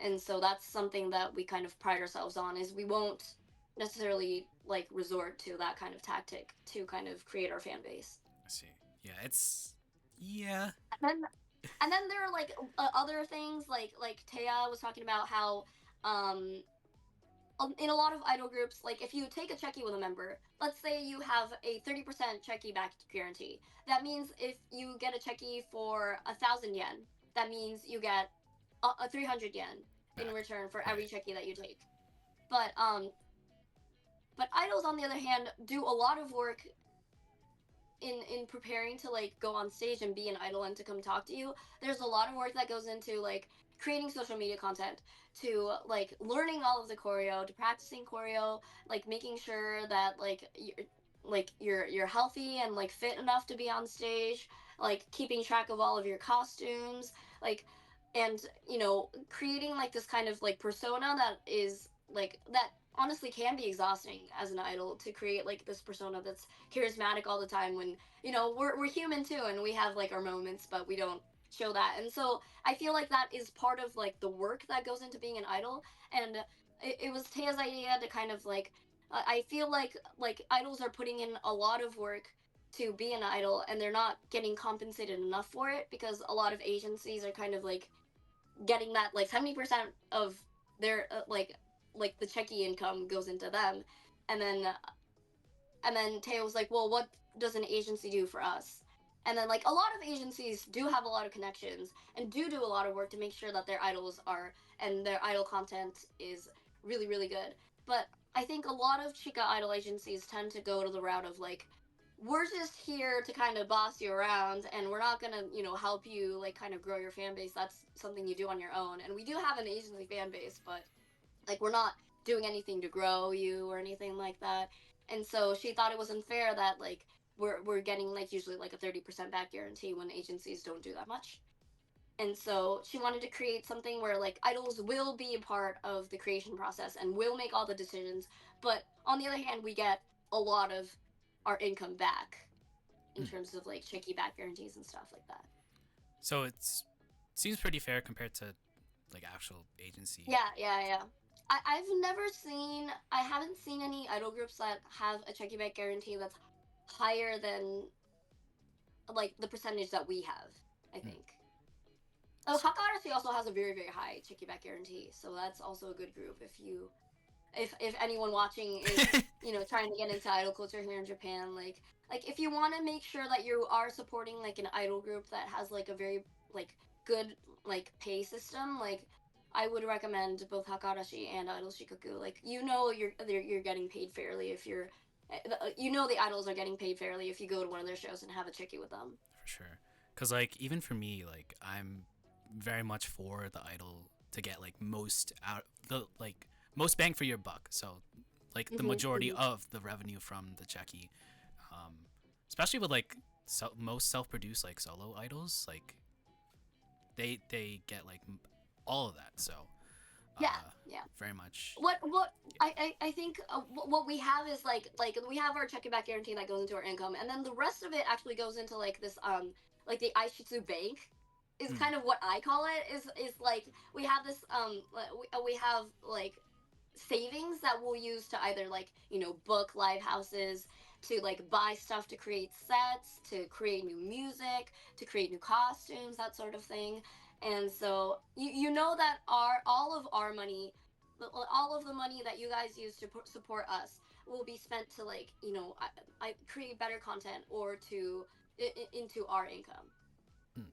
And so that's something that we kind of pride ourselves on, is we won't necessarily like resort to that kind of tactic to kind of create our fan base. I see. Yeah, it's yeah. And then and then there are like other things like Taya was talking about how um in a lot of idol groups, like if you take a checky with a member, let's say you have a 30% checky back guarantee. That means if you get a checky for 1,000 yen, that means you get a 300 yen in Back. return for every Right. checky that you take. But but idols on the other hand do a lot of work in preparing to like go on stage and be an idol and to come talk to you. There's a lot of work that goes into like creating social media content, to like learning all of the choreo, to practicing choreo, like making sure that you're healthy and like fit enough to be on stage, like keeping track of all of your costumes, like, and you know, creating like this kind of like persona that is like that honestly can be exhausting as an idol, to create like this persona that's charismatic all the time when, you know, we're human too, and we have like our moments, but we don't show that. And so I feel like that is part of like the work that goes into being an idol. And it was Taya's idea to kind of like I feel like idols are putting in a lot of work to be an idol, and they're not getting compensated enough for it, because a lot of agencies are kind of like getting that like 70% of their like the checky income goes into them. And then Teo was like, well, what does an agency do for us? And then like a lot of agencies do have a lot of connections and do a lot of work to make sure that their idols are, and their idol content is really really good. But I think a lot of chica idol agencies tend to go to the route of like, we're just here to kind of boss you around, and we're not gonna, you know, help you like kind of grow your fan base. That's something you do on your own. And we do have an agency fan base, but like we're not doing anything to grow you or anything like that. And so she thought it was unfair that like we're getting like usually like a 30% back guarantee when agencies don't do that much. And so she wanted to create something where like idols will be a part of the creation process and will make all the decisions, but on the other hand we get a lot of our income back in Mm. terms of like checky back guarantees and stuff like that. So it's seems pretty fair compared to like actual agency. Yeah. I haven't seen any idol groups that have a checky back guarantee that's higher than like the percentage that we have, I Mm. think. Oh, Choka also has a very, very high checky back guarantee, so that's also a good group if you if anyone watching is, you know, trying to get into idol culture here in Japan, like if you want to make sure that you are supporting like an idol group that has like a very like good like pay system, like I would recommend both Hakarashi and Idol Shikaku. Like, you know, you're getting paid fairly if you're you know the idols are getting paid fairly if you go to one of their shows and have a chickie with them. For sure. Cause like even for me, like I'm very much for the idol to get like most out the like most bang for your buck. So like the majority Hmm. of the revenue from the checky, um, especially with like most self-produced like solo idols, like they get like all of that. So Yeah, yeah. very much. What I think what we have is like we have our check back guarantee that goes into our income, and then the rest of it actually goes into like this like the Aishitsu bank is Mm, kind of what I call it, is like we have this we have like savings that we'll use to either like, you know, book live houses, to like buy stuff to create sets, to create new music, to create new costumes, that sort of thing. And so you know that our all of our money, all of the money that you guys use to support us will be spent to like, you know, I create better content or to into our income. mm,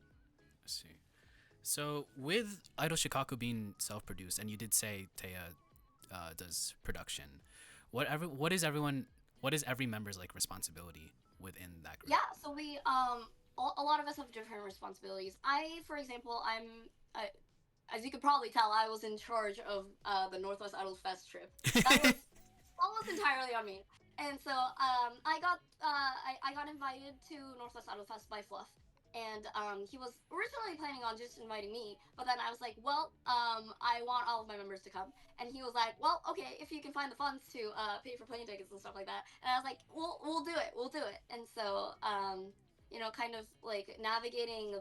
let's see. So with Idol Shikaku being self-produced, and you did say Taya does production. What is everyone What is every member's like responsibility within that group? Yeah, so we a lot of us have different responsibilities. For example, as you could probably tell, I was in charge of the Northwest Idol Fest trip. That was almost entirely on me. And so I got invited to Northwest Idol Fest by Fluff. And he was originally planning on just inviting me, but then I was like, well, I want all of my members to come. And he was like, well, okay, if you can find the funds to pay for plane tickets and stuff like that. And I was like, we'll do it, we'll do it. And so, kind of like navigating,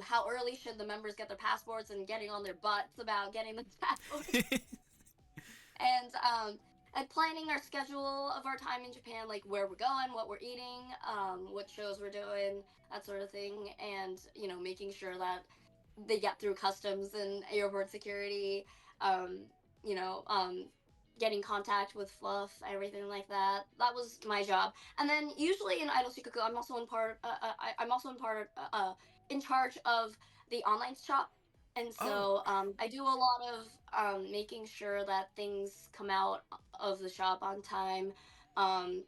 how early should the members get their passports and getting on their butts about getting the passports. And planning our schedule of our time in Japan, like where we're going, what we're eating, what shows we're doing, that sort of thing, and making sure that they get through customs and airport security, um, you know, um, getting contact with Fluff, everything like that. That was my job. And then usually in Idol Shikkaku, I'm also in charge of the online shop. And Oh. so I do a lot of making sure that things come out of the shop on time. Um,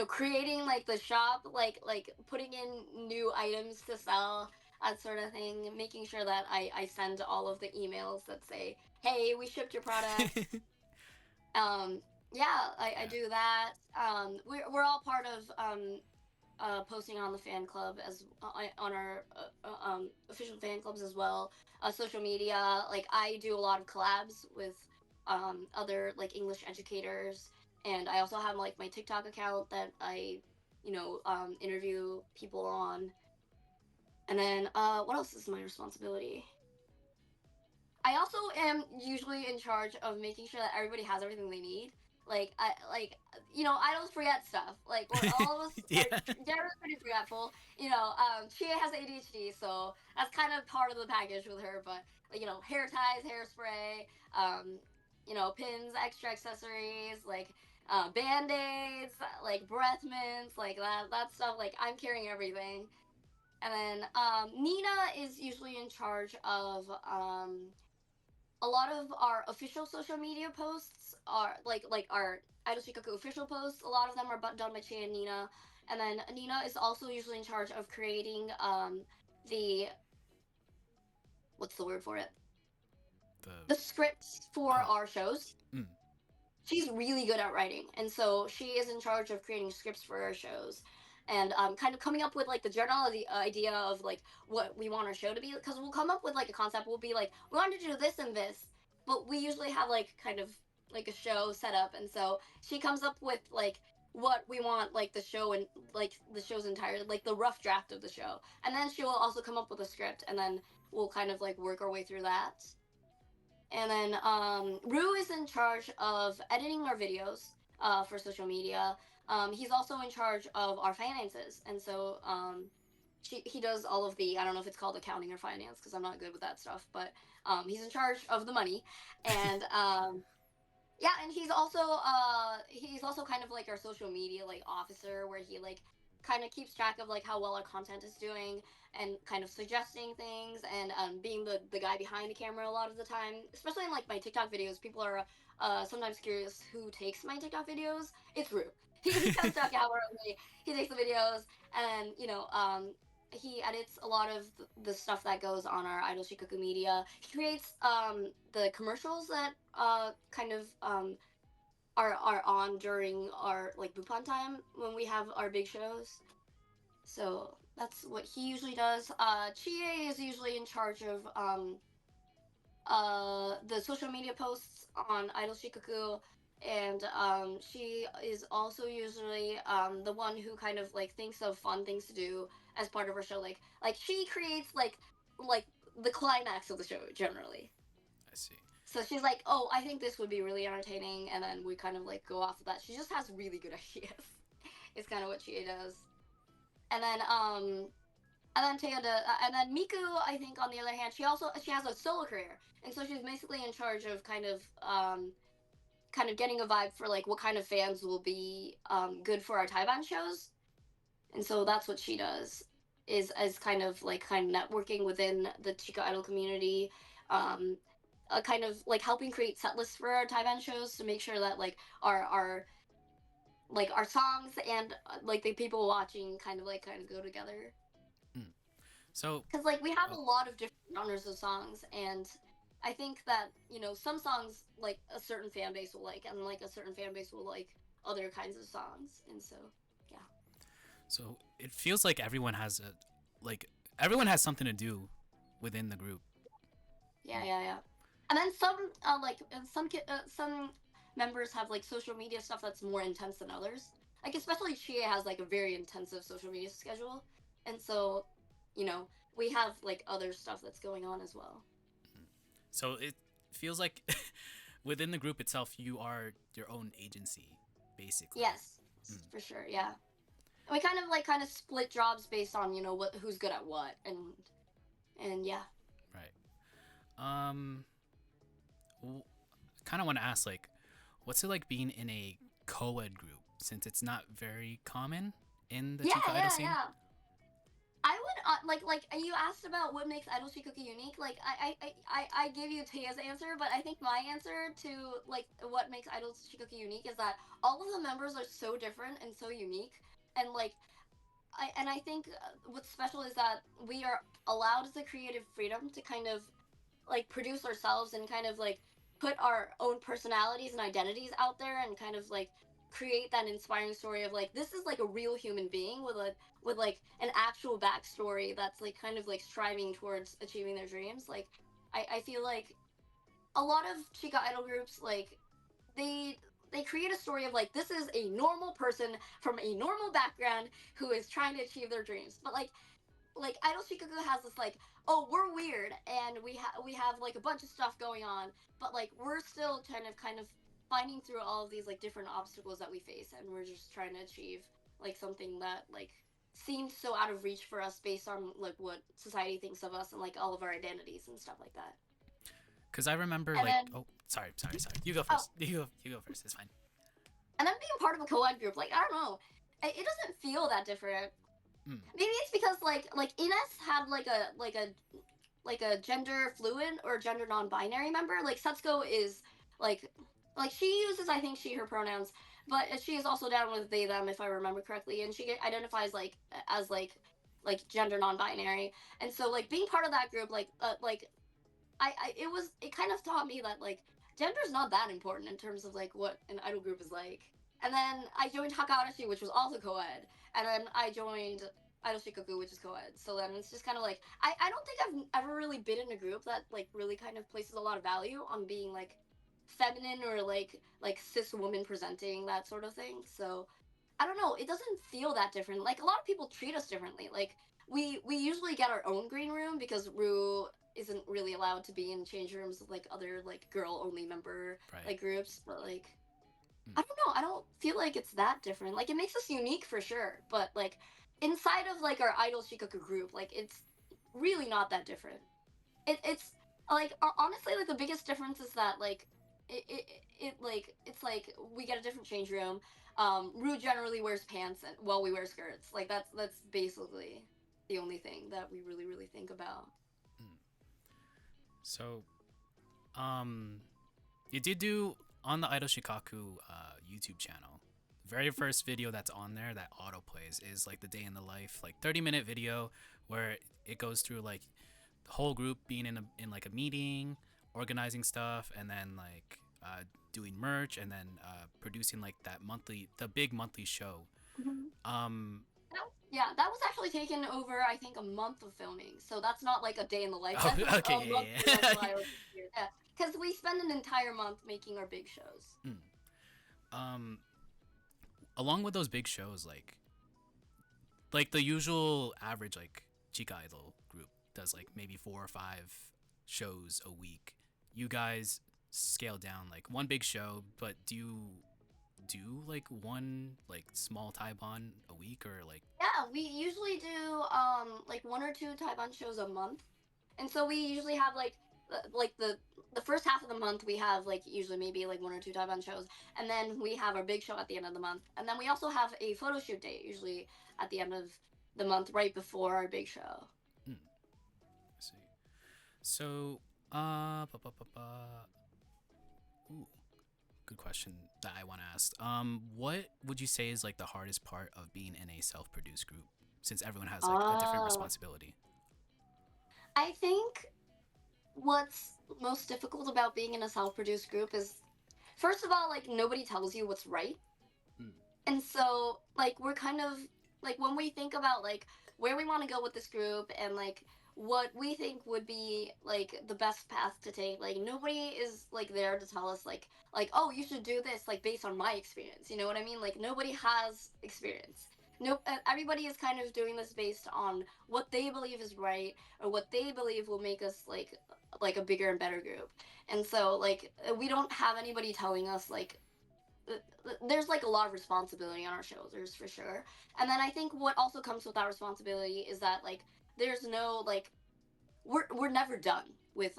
creating like the shop, like putting in new items to sell, that sort of thing. Making sure that I send all of the emails that say, "Hey, we shipped your product." Um, yeah, I Yeah. do that. We're all part of posting on the fan club on our official fan clubs as well. Social media, like I do a lot of collabs with other like English educators, and I also have like my TikTok account that I interview people on. And then what else is my responsibility? I also am usually in charge of making sure that everybody has everything they need. I don't forget stuff. Like we're all of us Yeah. are generally pretty forgetful. Chia has ADHD, so that's kind of part of the package with her. But like, hair ties, hairspray, pins, extra accessories, like band aids, like breath mints, like that stuff. Like I'm carrying everything. And then Nina is usually in charge of a lot of our official social media posts are like our Idol Shikkaku official posts. A lot of them are done by Chia and Nina, and then Nina is also usually in charge of creating the what's the word for it, The the scripts for oh. our shows. Mm. She's really good at writing, and so she is in charge of creating scripts for our shows. And kind of coming up with like the general idea of like what we want our show to be, because we'll come up with like a concept. We'll be like, we want to do this and this, but we usually have like kind of like a show set up, and so she comes up with like what we want, like the show and like the show's entire, like the rough draft of the show, and then she will also come up with a script, and then we'll kind of like work our way through that. And then Rue is in charge of editing our videos for social media. He's also in charge of our finances, and so he does all of the, I don't know if it's called accounting or finance because I'm not good with that stuff, but he's in charge of the money. And yeah, and he's also kind of like our social media like officer, where he like kind of keeps track of like how well our content is doing and kind of suggesting things, and being the guy behind the camera a lot of the time, especially in like my TikTok videos. People are sometimes curious who takes my TikTok videos. It's Rue. He comes to camera with me. He takes the videos, and he edits a lot of the stuff that goes on our Idol Shikkaku media. He creates the commercials that kind of are on during our like Bupan time when we have our big shows. So that's what he usually does. Chie is usually in charge of the social media posts on Idol Shikkaku, and she is also usually the one who kind of like thinks of fun things to do as part of her show. Like she creates like the climax of the show generally. I see. So she's like, "Oh, I think this would be really entertaining," and then we kind of like go off of that. She just has really good ideas. It's kind of what she does. And then and then Miku, I think on the other hand, she has a solo career, and so she's basically in charge of kind of getting a vibe for like what kind of fans will be good for our Taiwan shows, and so that's what she does, is as kind of networking within the Chica Idol community, um, kind of like helping create set lists for our Taiwan shows to make sure that like our songs and like the people watching kind of go together. Mm. So, Because like we have a oh, lot of different genres of songs, and I think that some songs like a certain fan base will like, and like a certain fan base will like other kinds of songs, and so yeah. so it feels like like everyone has something to do within the group. Yeah, yeah, yeah. And then some members have like social media stuff that's more intense than others. Like especially Chia has like a very intensive social media schedule, and so you know we have like other stuff that's going on as well. So it feels like within the group itself, you are your own agency, basically. Yes, for sure. Yeah, and we kind of split jobs based on who's good at what, and yeah. Right. Um, kind of want to ask, like, what's it like being in a co-ed group since it's not very common in the Yeah, Chica Idol yeah, scene? yeah. I would like you asked about what makes Idol Shikkaku unique. Like I gave you Taya's answer, but I think my answer to like what makes Idol Shikkaku unique is that all of the members are so different and so unique, and like I think what's special is that we are allowed the creative freedom to kind of like produce ourselves and kind of like put our own personalities and identities out there and kind of like create that inspiring story of like this is like a real human being with like an actual backstory that's like kind of like striving towards achieving their dreams. Like I feel like a lot of Chica idol groups like they they create a story of like this is a normal person from a normal background who is trying to achieve their dreams, but like Idol Shikkaku has this like, oh, we're weird and we have like a bunch of stuff going on, but like we're still kind of finding through all of these like different obstacles that we face, and we're just trying to achieve like something that like seems so out of reach for us based on like what society thinks of us and like all of our identities and stuff like that. Because I remember, And like, then oh, sorry. You go oh, first. You go first. It's fine. and then being part of a co-ed group, like I don't know, it doesn't feel that different. Mm, Maybe it's because like Ines had like a gender fluid or gender non-binary member. Like Setsuko is like like she uses I think she her pronouns, but she is also down with they them if I remember correctly, and she identifies like as like gender non-binary, and so like being part of that group like it kind of taught me that like gender is not that important in terms of like what an idol group is like. And then I joined Hakarashi, which was also co-ed, and then I joined Idol Shikkaku, which is co-ed. So then it's just kind of like I don't think I've ever really been in a group that like really kind of places a lot of value on being like feminine or like cis woman presenting that sort of thing. So I don't know. It doesn't feel that different. Like a lot of people treat us differently. Like we usually get our own green room because Rue isn't really allowed to be in change rooms with like other like girl only member right. like groups. But like Mm. I don't know. I don't feel like it's that different. Like it makes us unique for sure. But like inside of like our Idol Shikaku group, like it's really not that different. It's like honestly like the biggest difference is that like it like it's like we get a different change room. Rue generally wears pants and while we wear skirts. Like that's basically the only thing that we really think about. Mm. So, um, you did do on the Idol Shikaku YouTube channel. Very first video that's on there that auto plays is like the day in the life, like 30-minute video where it goes through like the whole group being in like a meeting, organizing stuff, and then like doing merch, and then producing like the big monthly show. Mhm. Um, Yeah, that was actually taken over I think a month of filming. So that's not like a day in the life. oh, That's just a month okay, of yeah, my year. Yeah, because we spend an entire month making our big shows. yeah. Um, along with those big shows, like the usual average like Chica Idol group does like maybe 4 or 5 shows a week. You guys scale down like one big show, but do you do like one like small Taiban a week or like Yeah, we usually do like one or two Taiwan shows a month, and so we usually have like the first half of the month we have like usually maybe like one or two Taiwan shows, and then we have our big show at the end of the month, and then we also have a photo shoot date usually at the end of the month right before our big show. mm, I see. So Ba, ba, ba, ba. Ooh, good question that I want to ask. What would you say is like the hardest part of being in a self-produced group, since everyone has like a different Oh, responsibility? I think what's most difficult about being in a self-produced group is, first of all, like nobody tells you what's right. Mm. And so, like, we're kind of like when we think about like where we want to go with this group and like what we think would be like the best path to take, like nobody is like there to tell us like oh you should do this like based on my experience. You know what I mean? Like nobody has experience. No, everybody is kind of doing this based on what they believe is right or what they believe will make us like a bigger and better group. And so like we don't have anybody telling us like there's like a lot of responsibility on our shoulders for sure. And then I think what also comes with that responsibility is that like there's no like we're never done with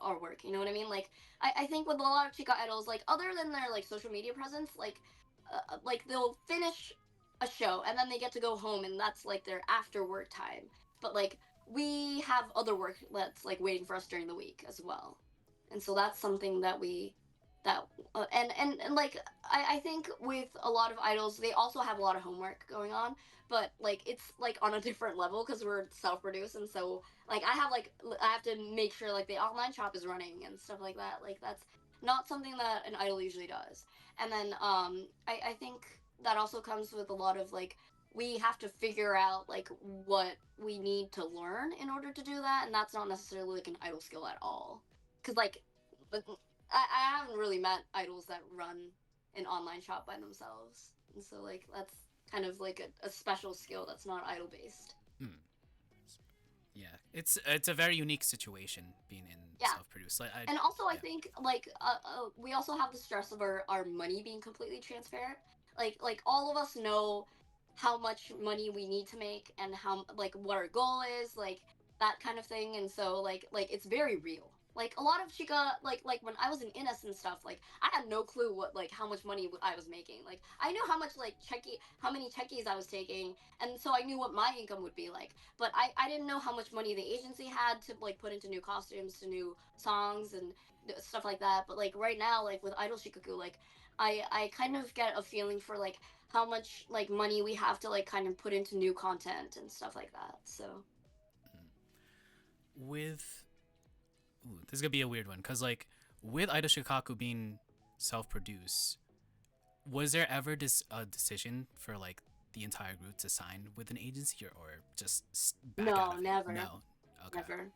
our work. You know what I mean? Like I think with a lot of Chica idols, like other than their like social media presence, like they'll finish a show and then they get to go home and that's like their after work time. But like we have other work that's like waiting for us during the week as well. And so that's something that we that and like I think with a lot of idols they also have a lot of homework going on, but like it's like on a different level because we're self-produced. And so like I have to make sure like the online shop is running and stuff like that. Like that's not something that an idol usually does. And then I think that also comes with a lot of like we have to figure out like what we need to learn in order to do that, and that's not necessarily like an idol skill at all. Because like I haven't really met idols that run an online shop by themselves, and so like that's kind of like a special skill that's not idol based. Mm. Yeah, it's a very unique situation being in Yeah. self-produced. Like I, And also I yeah. think like we also have the stress of our money being completely transparent. Like all of us know how much money we need to make and how like what our goal is, like that kind of thing. And so like it's very real. Like a lot of chica like when I was in Ines and stuff, like I had no clue what like how much money I was making. Like I knew how much like how many checkies I was taking, and so I knew what my income would be like. But I didn't know how much money the agency had to like put into new costumes, to new songs and stuff like that. But like right now, like with Idol Shikkaku, like I kind of get a feeling for like how much like money we have to like kind of put into new content and stuff like that. So With this is gonna be a weird one because like with Idol Shikaku being self-produced, was there ever a decision for like the entire group to sign with an agency or just back out no, of it? never, No. Okay. never.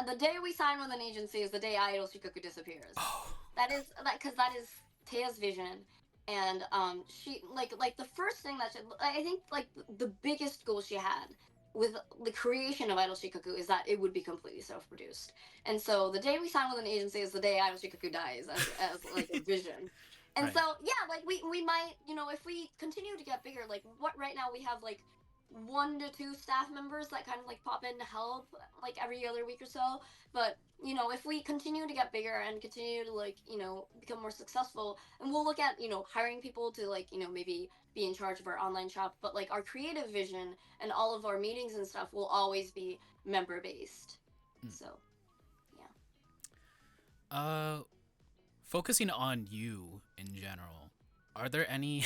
The day we sign with an agency is the day Idol Shikaku disappears. Oh. That is that because that is Taya's vision, and she like the first thing that I think like the biggest goal she had with the creation of Idol Shikaku is that it would be completely self-produced. And so the day we sign with an agency is the day Idol Shikaku dies as like a vision. And so Right. yeah, like we might, you know, if we continue to get bigger, like what right now we have like 1 to 2 staff members that kind of like pop in to help like every other week or so. But you know, if we continue to get bigger and continue to like you know become more successful, and we'll look at you know hiring people to like you know maybe be in charge of our online shop. But like our creative vision and all of our meetings and stuff will always be member based. Mm. So yeah. Uh, focusing on you in general, are there any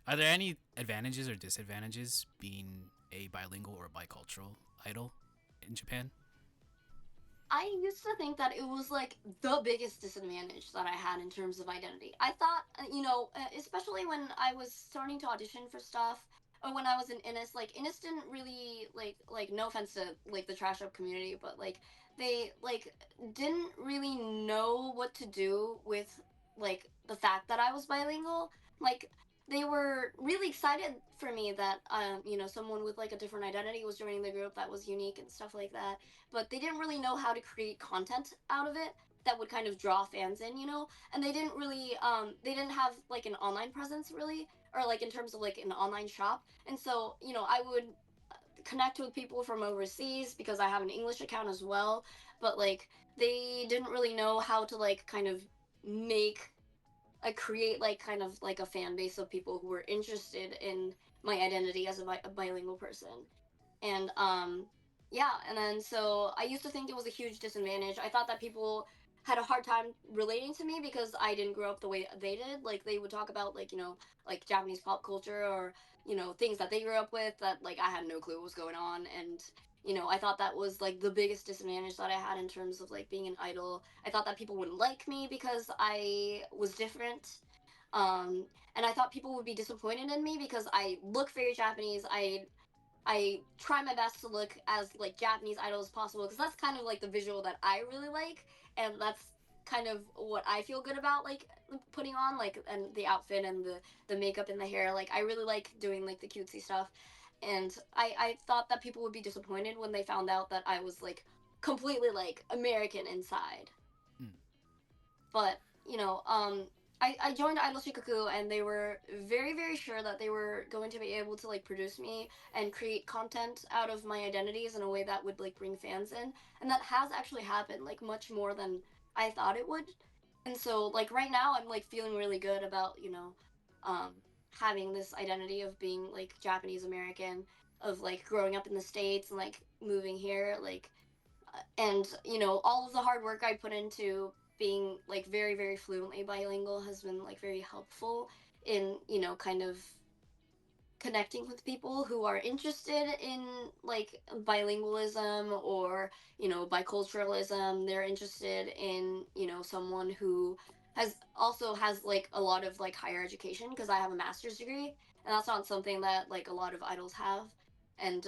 are there any advantages or disadvantages being a bilingual or bicultural idol in Japan? I used to think that it was like the biggest disadvantage that I had in terms of identity. I thought, you know, especially when I was starting to audition for stuff, or when I was in Innis, like Innis didn't really like no offense to like the trash up community, but like they like didn't really know what to do with like the fact that I was bilingual. Like they were really excited for me that you know someone with like a different identity was joining the group that was unique and stuff like that, but they didn't really know how to create content out of it that would kind of draw fans in, you know. And they didn't really they didn't have like an online presence really, or like in terms of like an online shop. And so you know I would connect with people from overseas because I have an English account as well, but like they didn't really know how to like kind of make create like kind of like a fan base of people who were interested in my identity as a bilingual person. And Yeah, and then so I used to think it was a huge disadvantage. I thought that people had a hard time relating to me because I didn't grow up the way they did. Like they would talk about like, like Japanese pop culture or, things that they grew up with that like I had no clue what was going on. And, I thought that was like the biggest disadvantage that I had in terms of like being an idol. I thought that people wouldn't like me because I was different. And I thought people would be disappointed in me because I look very Japanese. I try my best to look as like Japanese idol as possible because that's kind of like the visual that I really like, and that's kind of what I feel good about like putting on like and the outfit and the makeup and the hair. Like I really like doing like the cutesy stuff, and I thought that people would be disappointed when they found out that I was like completely like American inside. Mm. But I joined Idol Shikkaku and they were very, very sure that they were going to be able to like produce me and create content out of my identities in a way that would like bring fans in. And that has actually happened like much more than I thought it would. And so like right now I'm like feeling really good about, um having this identity of being like Japanese American, of like growing up in the States and like moving here, like and all of the hard work I put into being like very, very fluently bilingual has been like very helpful in kind of connecting with people who are interested in like bilingualism or biculturalism. They're interested in someone who has like a lot of like higher education, because I have a master's degree, and that's not something that like a lot of idols have. And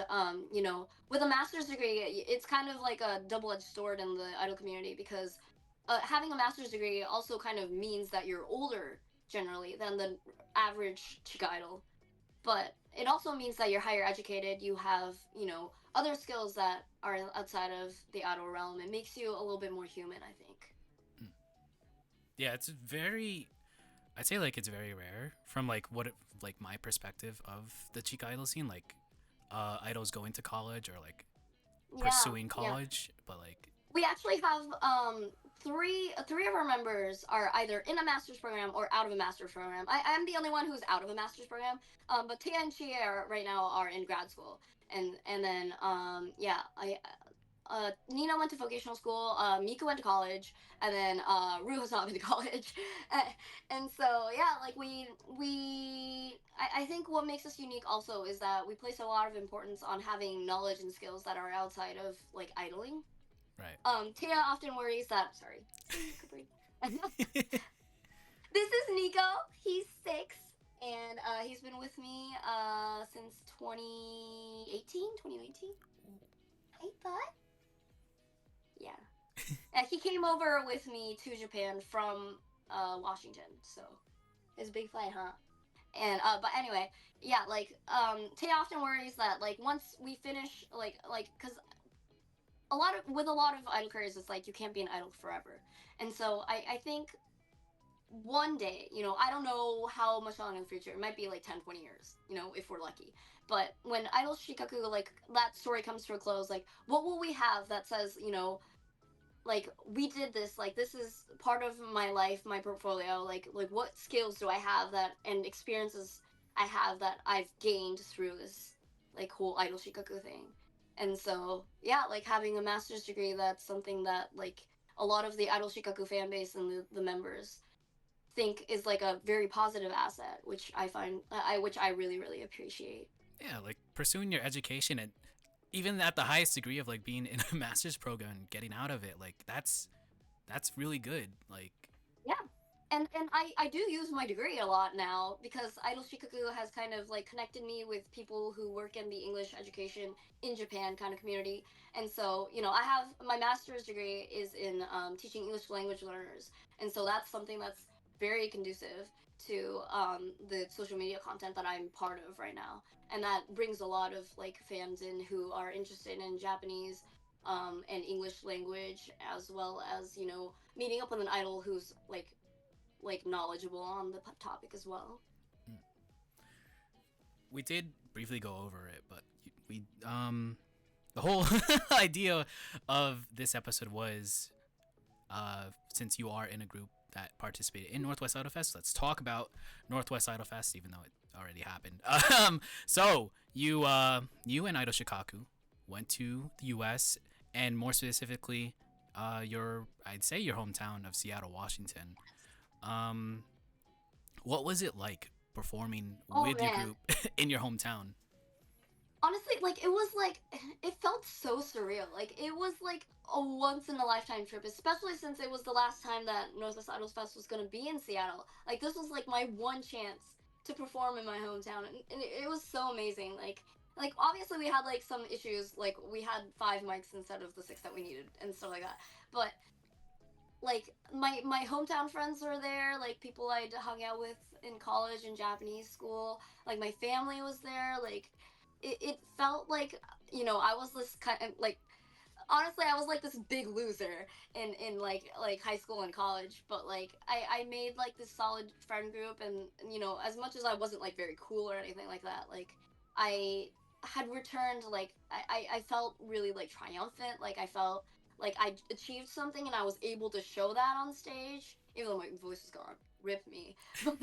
with a master's degree, it's kind of like a double-edged sword in the idol community, because having a master's degree also kind of means that you're older generally than the average chica idol, but it also means that you're higher educated. You have other skills that are outside of the idol realm. It makes you a little bit more human, I think. Mm. Yeah, it's very. I'd say like it's very rare from like like my perspective of the Chica idol scene. Like, idols going to college or like Yeah, pursuing yeah. college, but like, We actually have three of our members are either in a master's program or out of a master's program. I'm the only one who's out of a master's program. But Tia and Chia right now are in grad school, and then yeah, I Nina went to vocational school, Mika went to college, and then Ru has not been to college. And so yeah, like I think what makes us unique also is that we place a lot of importance on having knowledge and skills that are outside of like idling. right. Tia often worries that. Sorry, this is Nico. He's 6, and he's been with me since 2018, 2019. Hey, bud. Yeah. He came over with me to Japan from Washington, so it's a big flight, huh? And but anyway, yeah, like Tay often worries that like once we finish like because a lot of idol careers, it's like you can't be an idol forever, and so I think one day, I don't know how much longer in the future, it might be like 10, 20 years, if we're lucky, but when Idol Shikaku, like that story comes to a close, like what will we have that says, like we did this, like this is part of my life, my portfolio, like what skills do I have that and experiences I have that I've gained through this like whole Idol Shikaku thing. And so yeah, like having a master's degree, that's something that like a lot of the Idol Shikaku fan base and the members think is like a very positive asset, which I find which I really, really appreciate. Yeah, like pursuing your education and even at the highest degree of like being in a master's program and getting out of it, like that's really good. Like, Yeah. And I do use my degree a lot now because Idol Shikaku has kind of like connected me with people who work in the English education in Japan kind of community. And so, I have my master's degree is in teaching English language learners. And so that's something that's very conducive to the social media content that I'm part of right now. And that brings a lot of like fans in who are interested in Japanese and English language, as well as, meeting up with an idol who's like knowledgeable on the topic as well. we did briefly go over it, but we the whole idea of this episode was, since you are in a group that participated in Northwest Idol Fest, let's talk about Northwest Idol Fest, even though it already happened. So you and Idol Shikkaku went to the U.S. and more specifically, I'd say your hometown of Seattle, Washington. Um, what was it like performing Oh with your man. group in your hometown? Honestly, like it was like it felt so surreal. Like it was like a once in a lifetime trip, especially since it was the last time that Northwest Idols Fest was gonna be in Seattle. Like this was like my one chance to perform in my hometown, and it was so amazing. Like obviously we had like some issues. Like we had 5 mics instead of the 6 that we needed and stuff like that. But like my hometown friends were there, like people I'd hung out with in college and Japanese school, like my family was there, like it felt like, I was this kind of like, honestly, I was like this big loser in like high school and college, but like I made like this solid friend group, and as much as I wasn't like very cool or anything like that, like I had returned, like I felt really like triumphant, like I felt like I achieved something and I was able to show that on stage, even though my voice was gonna rip me. But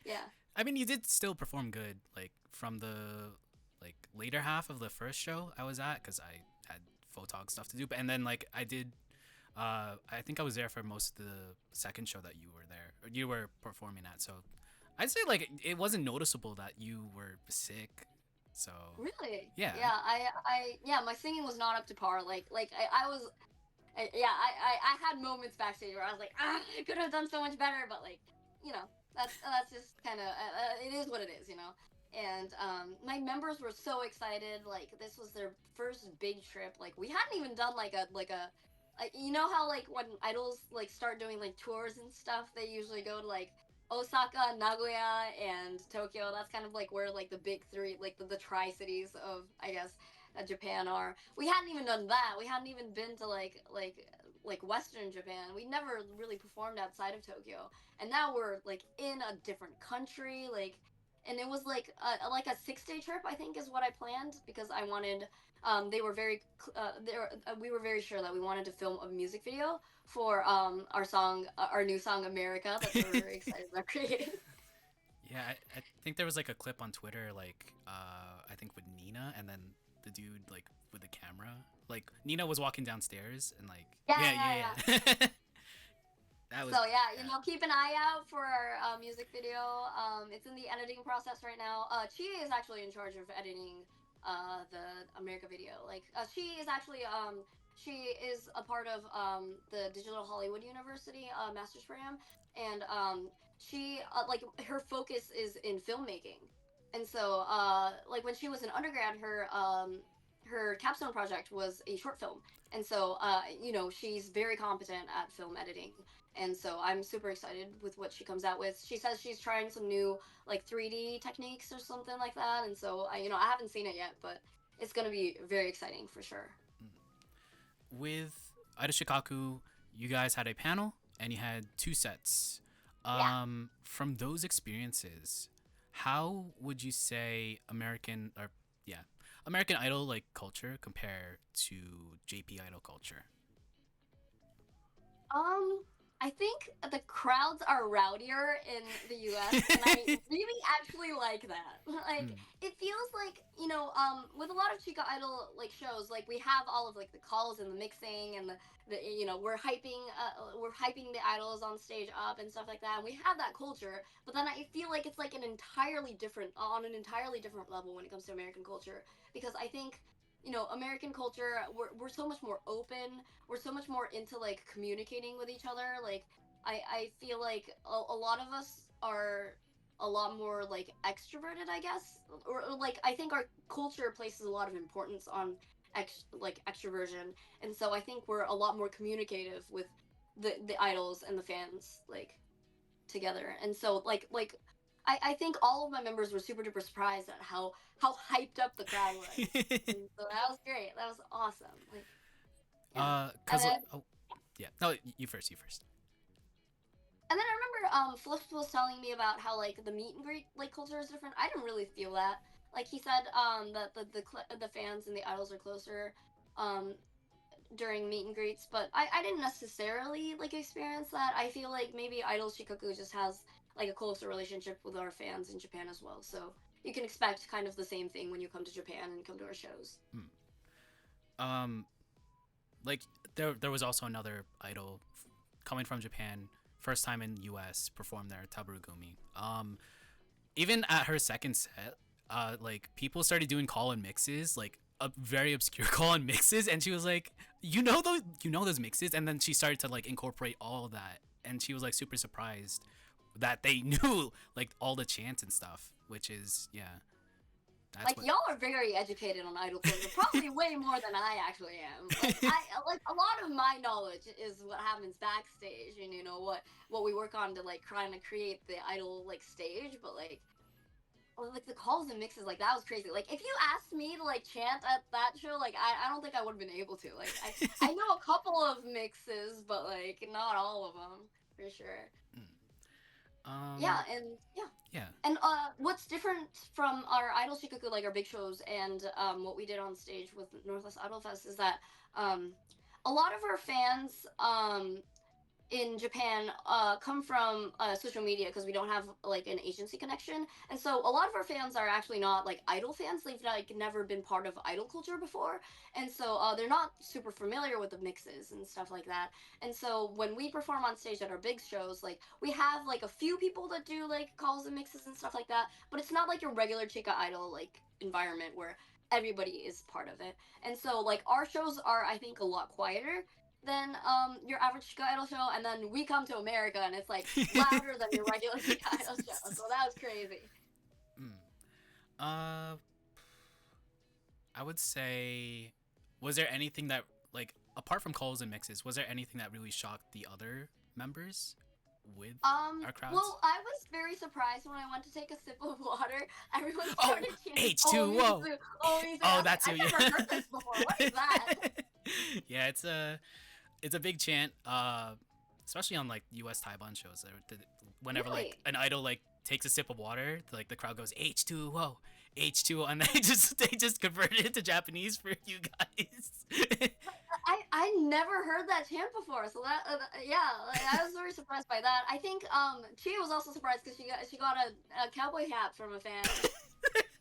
yeah. I mean, you did still perform good, like from the like later half of the first show I was at, because I had photog stuff to do. But and then like I did, I think I was there for most of the second show that you were there, or you were performing at. So I'd say like it wasn't noticeable that you were sick. So Really? yeah, Yeah, yeah, my singing was not up to par. Like I was, yeah, I had moments backstage where I was like, I could have done so much better, but like, you know, that's just kind of, it is what it is, And my members were so excited. Like this was their first big trip. Like we hadn't even done like you know how like when idols like start doing like tours and stuff, they usually go to like Osaka, Nagoya, and Tokyo. That's kind of like where like the big three, like the tri cities of, I guess, Japan are. We hadn't even done that. We hadn't even been to like Western Japan. We never really performed outside of Tokyo, and now we're like in a different country. Like, and it was like a 6 day trip, I think, is what I planned, because I wanted. They were very. We were very sure that we wanted to film a music video for our song, our new song America, that they were very excited about creating. yeah. I think there was like a clip on Twitter, like I think with Nina, and then the dude like with the camera. Like Nina was walking downstairs, and like Yeah, yeah, yeah, yeah. yeah, yeah. That was So yeah, yeah. keep an eye out for our music video. It's in the editing process right now. Chia is actually in charge of editing the America video. Like she is actually she is a part of the Digital Hollywood University master's program, and she like her focus is in filmmaking, and so like when she was an undergrad, her capstone project was a short film, and so she's very competent at film editing, and so I'm super excited with what she comes out with. She says she's trying some new like 3D techniques or something like that, and so I haven't seen it yet, but it's gonna be very exciting for sure. With Idol Shikkaku, you guys had a panel and you had two sets. Yeah. From those experiences, how would you say American Idol like culture compare to JP Idol culture? Um, I think the crowds are rowdier in the US, and I really actually like that. Like, Mm. it feels like, with a lot of Chica Idol like shows, like we have all of like the calls and the mixing and we're hyping the idols on stage up and stuff like that. And we have that culture, but then I feel like it's like on an entirely different level when it comes to American culture, because I think American culture, we're so much more open, we're so much more into like communicating with each other. Like I feel like a lot of us are a lot more like extroverted, I guess, or like I think our culture places a lot of importance on like extroversion, and so I think we're a lot more communicative with the idols and the fans like together, and so like. I think all of my members were super duper surprised at how hyped up the crowd was. And so that was great. That was awesome. Like, yeah. And Cause then oh yeah, no, you first, you first. I remember Flips was telling me about how like the meet and greet like culture is different. I didn't really feel that. Like he said that the fans and the idols are closer um during meet and greets, but I didn't necessarily like experience that. I feel like maybe Idol Shikaku just has like a closer relationship with our fans in Japan as well. So you can expect kind of the same thing when you come to Japan and come to our shows. Hmm. um, like there was also another idol coming from Japan, first time in U.S. performed there, Taburugumi. Even at her second set, like people started doing call-in mixes, like very obscure call-in mixes, and she was like, you know those mixes, and then she started to like incorporate all of that, and she was like super surprised that they knew like all the chants and stuff, which is that's Like what. y'all are very educated on idol culture, probably way more than I actually am. Like a lot of my knowledge is what happens backstage, and you know what we work on to like trying to create the idol like stage. But like the calls and mixes, like that was crazy. Like if you asked me to like chant at that show, like I don't think I would have been able to. Like I know a couple of mixes, but like not all of them for sure. Yeah, um and yeah. yeah. And what's different from our Idol Shikkaku, like our big shows, and what we did on stage with Northwest Idol Fest is that um, a lot of our fans in Japan come from social media because we don't have like an agency connection, and so a lot of our fans are actually not like idol fans. They've like never been part of idol culture before, and so they're not super familiar with the mixes and stuff like that. And so when we perform on stage at our big shows, like we have like a few people that do like calls and mixes and stuff like that, but it's not like your regular Chica Idol like environment where everybody is part of it. And so like our shows are I think a lot quieter than your average Chica Idol show, and then we come to America and it's like louder than your regular Chica Idol show. So that was crazy. Mm. Uh, I would say, was there anything that like apart from calls and mixes, was there anything that really shocked the other members with our crowds? Well, I was very surprised when I went to take a sip of water. Everyone Oh, started chanting, "Oh, H2O. Mizu, oh, Mizu." I Oh, was like, that's I've you. never heard this before. What is that? Yeah, it's a big chant. Especially on like U.S. Taiwan shows. Whenever like Really? an idol like takes a sip of water, like the crowd goes H2O, H2O, and they just converted it to Japanese for you guys. I never heard that chant before, so that yeah, like, I was very surprised by that. I think Chia was also surprised because she got a cowboy hat from a fan.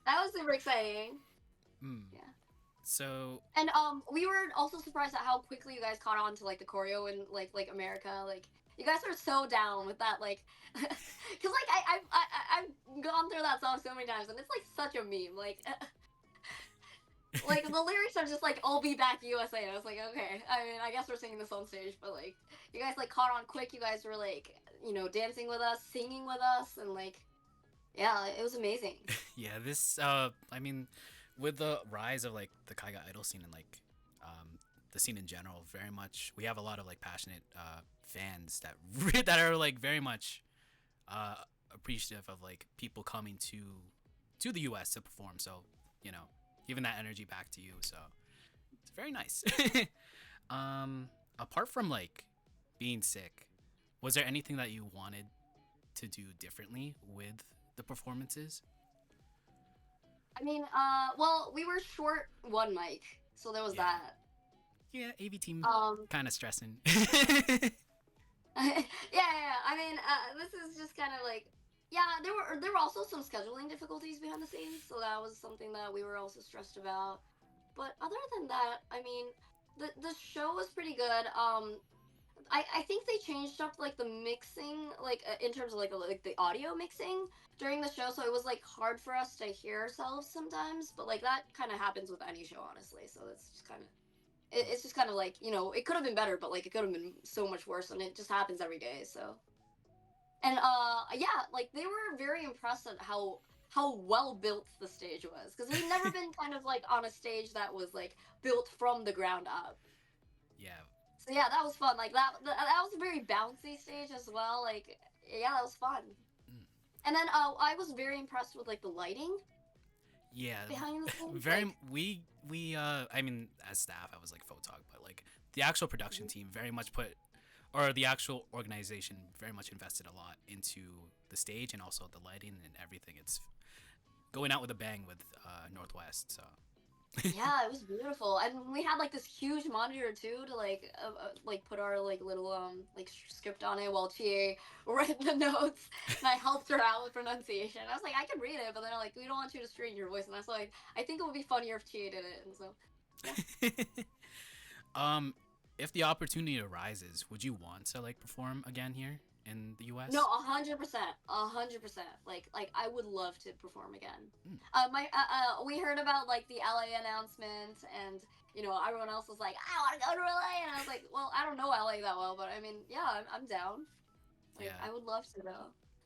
That was super exciting. Hmm. Yeah. So And we were also surprised at how quickly you guys caught on to like the choreo in like America. Like you guys are so down with that, like, because like I've gone through that song so many times, and it's like such a meme. Like the lyrics are just like "I'll be back USA." And I was like, okay. I mean, I guess we're singing this on stage, but like you guys like caught on quick. You guys were like dancing with us, singing with us, and like yeah, it was amazing. yeah, this I mean, with the rise of like the Kaiga idol scene and like the scene in general, very much we have a lot of like passionate fans that that are like very much uh appreciative of like people coming to the US to perform. So, you know, giving that energy back to you. So, it's very nice. Apart from like being sick, was there anything that you wanted to do differently with the performances? I mean, well, we were short one mic, so there was Yeah. that. Yeah, AV team Um, kind of stressing. yeah. I mean, this is just kind of like, yeah. There were also some scheduling difficulties behind the scenes, so that was something that we were also stressed about. But other than that, I mean, the show was pretty good. I think they changed up like the mixing, like in terms of like the audio mixing during the show, so it was like hard for us to hear ourselves sometimes. But like that kind of happens with any show, honestly. So it's just kind of it's just kind of like it could have been better, but like it could have been so much worse, and it just happens every day. So and yeah, like they were very impressed at how well built the stage was because we've never been kind of like on a stage that was like built from the ground up. Yeah. So yeah, that was fun. Like that was a very bouncy stage as well. Like yeah, that was fun. Mm. And then I was very impressed with like the lighting Yeah, behind the scenes. very. Like We I mean, as staff, I was like photog, but like the actual production team very much put, or the actual organization very much invested a lot into the stage and also the lighting and everything. It's going out with a bang with Northwest. So yeah, it was beautiful, and we had like this huge monitor too to like put our like little like script on it while Chie read the notes, and I helped her out with pronunciation. I was like, I can read it, but then like we don't want you to strain your voice, and I was like, I think it would be funnier if Chie did it, and so Yeah. um, if the opportunity arises, would you want to like perform again here in the No, U.S.? 100%, 100%. Like I would love to perform again. Mm, We heard about like the LA announcement, and everyone else was like, I want to go to LA, and I was like, well, I don't know LA that well, but I mean, yeah, I'm down. Like yeah. I would love to go.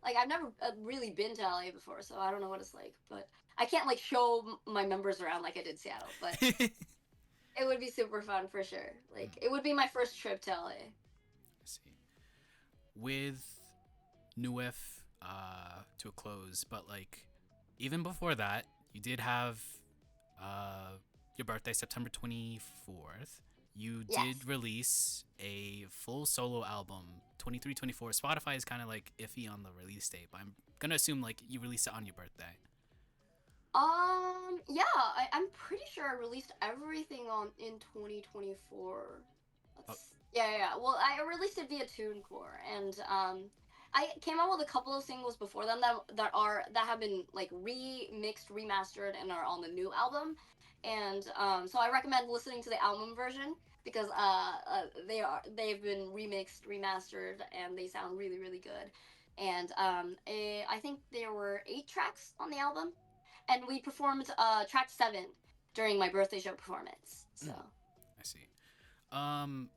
Like I've never really been to LA before, so I don't know what it's like. But I can't like show my members around like I did Seattle. But it would be super fun for sure. Like it would be my first trip to LA. I see. With Nuif to a close, but like even before that, you did have uh, your birthday, September 24th. You did Yes. release a full solo album, 23-24. Spotify is kind of like iffy on the release date, but I'm gonna assume like you released it on your birthday. Yeah, I'm pretty sure I released everything on in 2024. Oh, Yeah. Well, I released it via TuneCore, and I came out with a couple of singles before them that have been like remixed, remastered, and are on the new album. And so I recommend listening to the album version because they've been remixed, remastered, and they sound really really good. And I think there were 8 tracks on the album, and we performed track 7 during my birthday show performance. So I see. Um,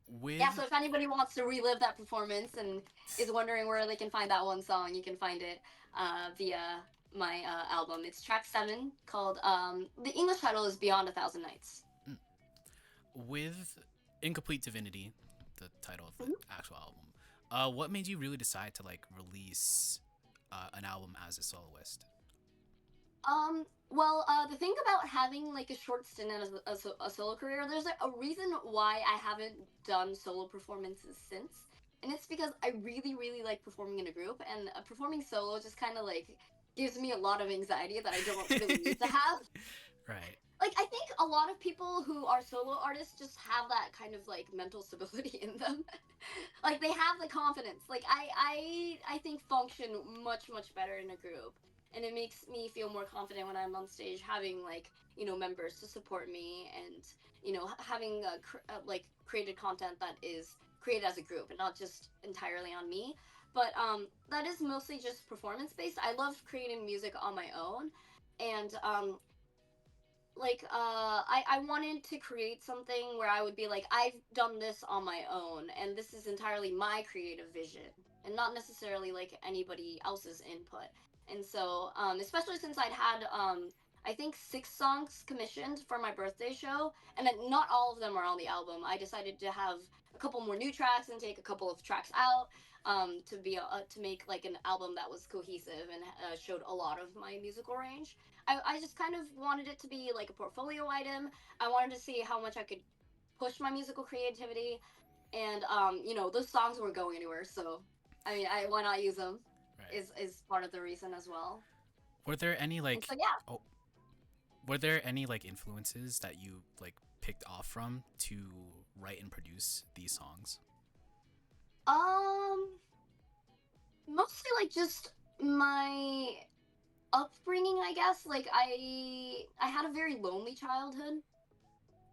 yeah, with so if anybody wants to relive that performance and is wondering where they can find that one song, you can find it via my album. It's track 7 called the English title is Beyond a Thousand Nights. with Incomplete Divinity, the title of the Mhm. actual album. What made you really decide to like release an album as a soloist? Well, the thing about having like a short stint as a solo career, there's like, a reason why I haven't done solo performances since, and it's because I really, really like performing in a group, and performing solo just kind of like gives me a lot of anxiety that I don't really need to have. Right. Like I think a lot of people who are solo artists just have that kind of like mental stability in them. Like they have the confidence. Like I think function much better in a group, and it makes me feel more confident when I'm on stage having like members to support me, and having like created content that is created as a group and not just entirely on me. But that is mostly just performance based. I love creating music on my own, and like I wanted to create something where I would be like, I've done this on my own, and this is entirely my creative vision and not necessarily like anybody else's input. And so especially since I'd had I think 6 songs commissioned for my birthday show, and then not all of them are on the album. I decided to have a couple more new tracks and take a couple of tracks out, to make like an album that was cohesive and showed a lot of my musical range. I just kind of wanted it to be like a portfolio item. I wanted to see how much I could push my musical creativity, and those songs weren't going anywhere. So, I mean, why not use them? Right. Is part of the reason as well. Were there any And like so yeah, oh were there any like influences that you like picked off from to write and produce these songs? um, mostly like just my upbringing, I guess. Like I had a very lonely childhood.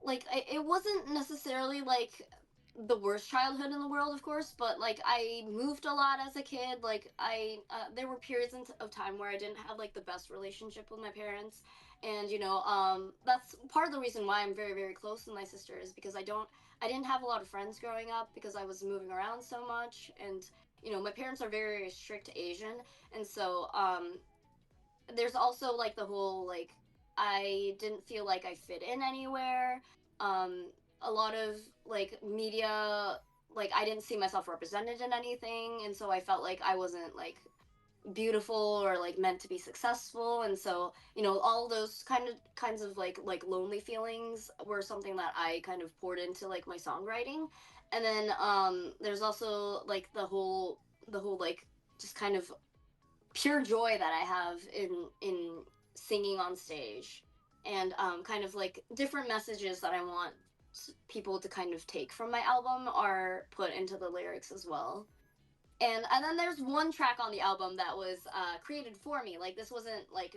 Like it wasn't necessarily like the worst childhood in the world, of course, but like I moved a lot as a kid. Like I there were periods of time where I didn't have like the best relationship with my parents, and that's part of the reason why I'm very very close with my sister, is because I didn't have a lot of friends growing up because I was moving around so much. And my parents are very, very strict Asian, and so there's also like the whole like I didn't feel like I fit in anywhere. Um, a lot of like media, like I didn't see myself represented in anything, and so I felt like I wasn't like beautiful or like meant to be successful. And so all those kinds of like lonely feelings were something that I kind of poured into like my songwriting. And then there's also like the whole like just kind of pure joy that I have in singing on stage, and kind of like different messages that I want people to kind of take from my album are put into the lyrics as well. And then there's one track on the album that was created for me. Like this wasn't like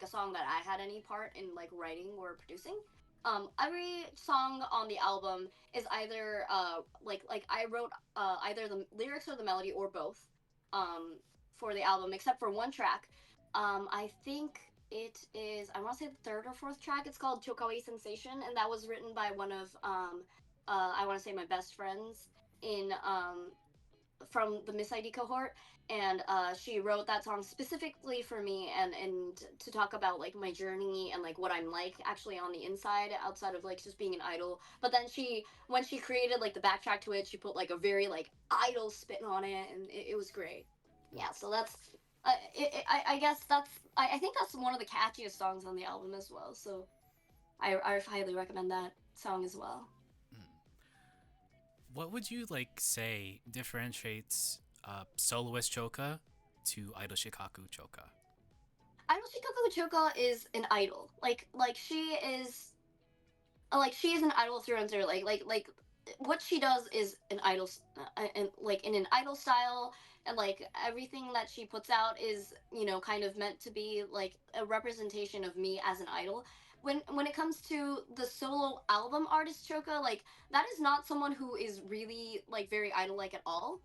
a song that I had any part in like writing or producing. every song on the album is either like I wrote either the lyrics or the melody or both um for the album, except for one track. I think it is, I want to say the third or fourth track. It's called Choka Sensation, and that was written by one of I want to say my best friends in from the Miss ID cohort, and she wrote that song specifically for me, and to talk about like my journey and like what I'm like actually on the inside, outside of like just being an idol. But then she, when she created like the backtrack to it, she put like a very like idol spin on it, and it was great. Yeah, so that's. I guess that's, I think that's one of the catchiest songs on the album as well. So I highly recommend that song as well. Mm. What would you like say differentiates soloist Choka to Idol Shikkaku Choka? Idol Shikkaku Choka is an idol. Like she is an idol through and through. Like what she does is an idol, and like in an idol style, and like everything that she puts out is, you know, kind of meant to be like a representation of me as an idol. When it comes to the solo album artist Choka, like that is not someone who is really like very idol like at all.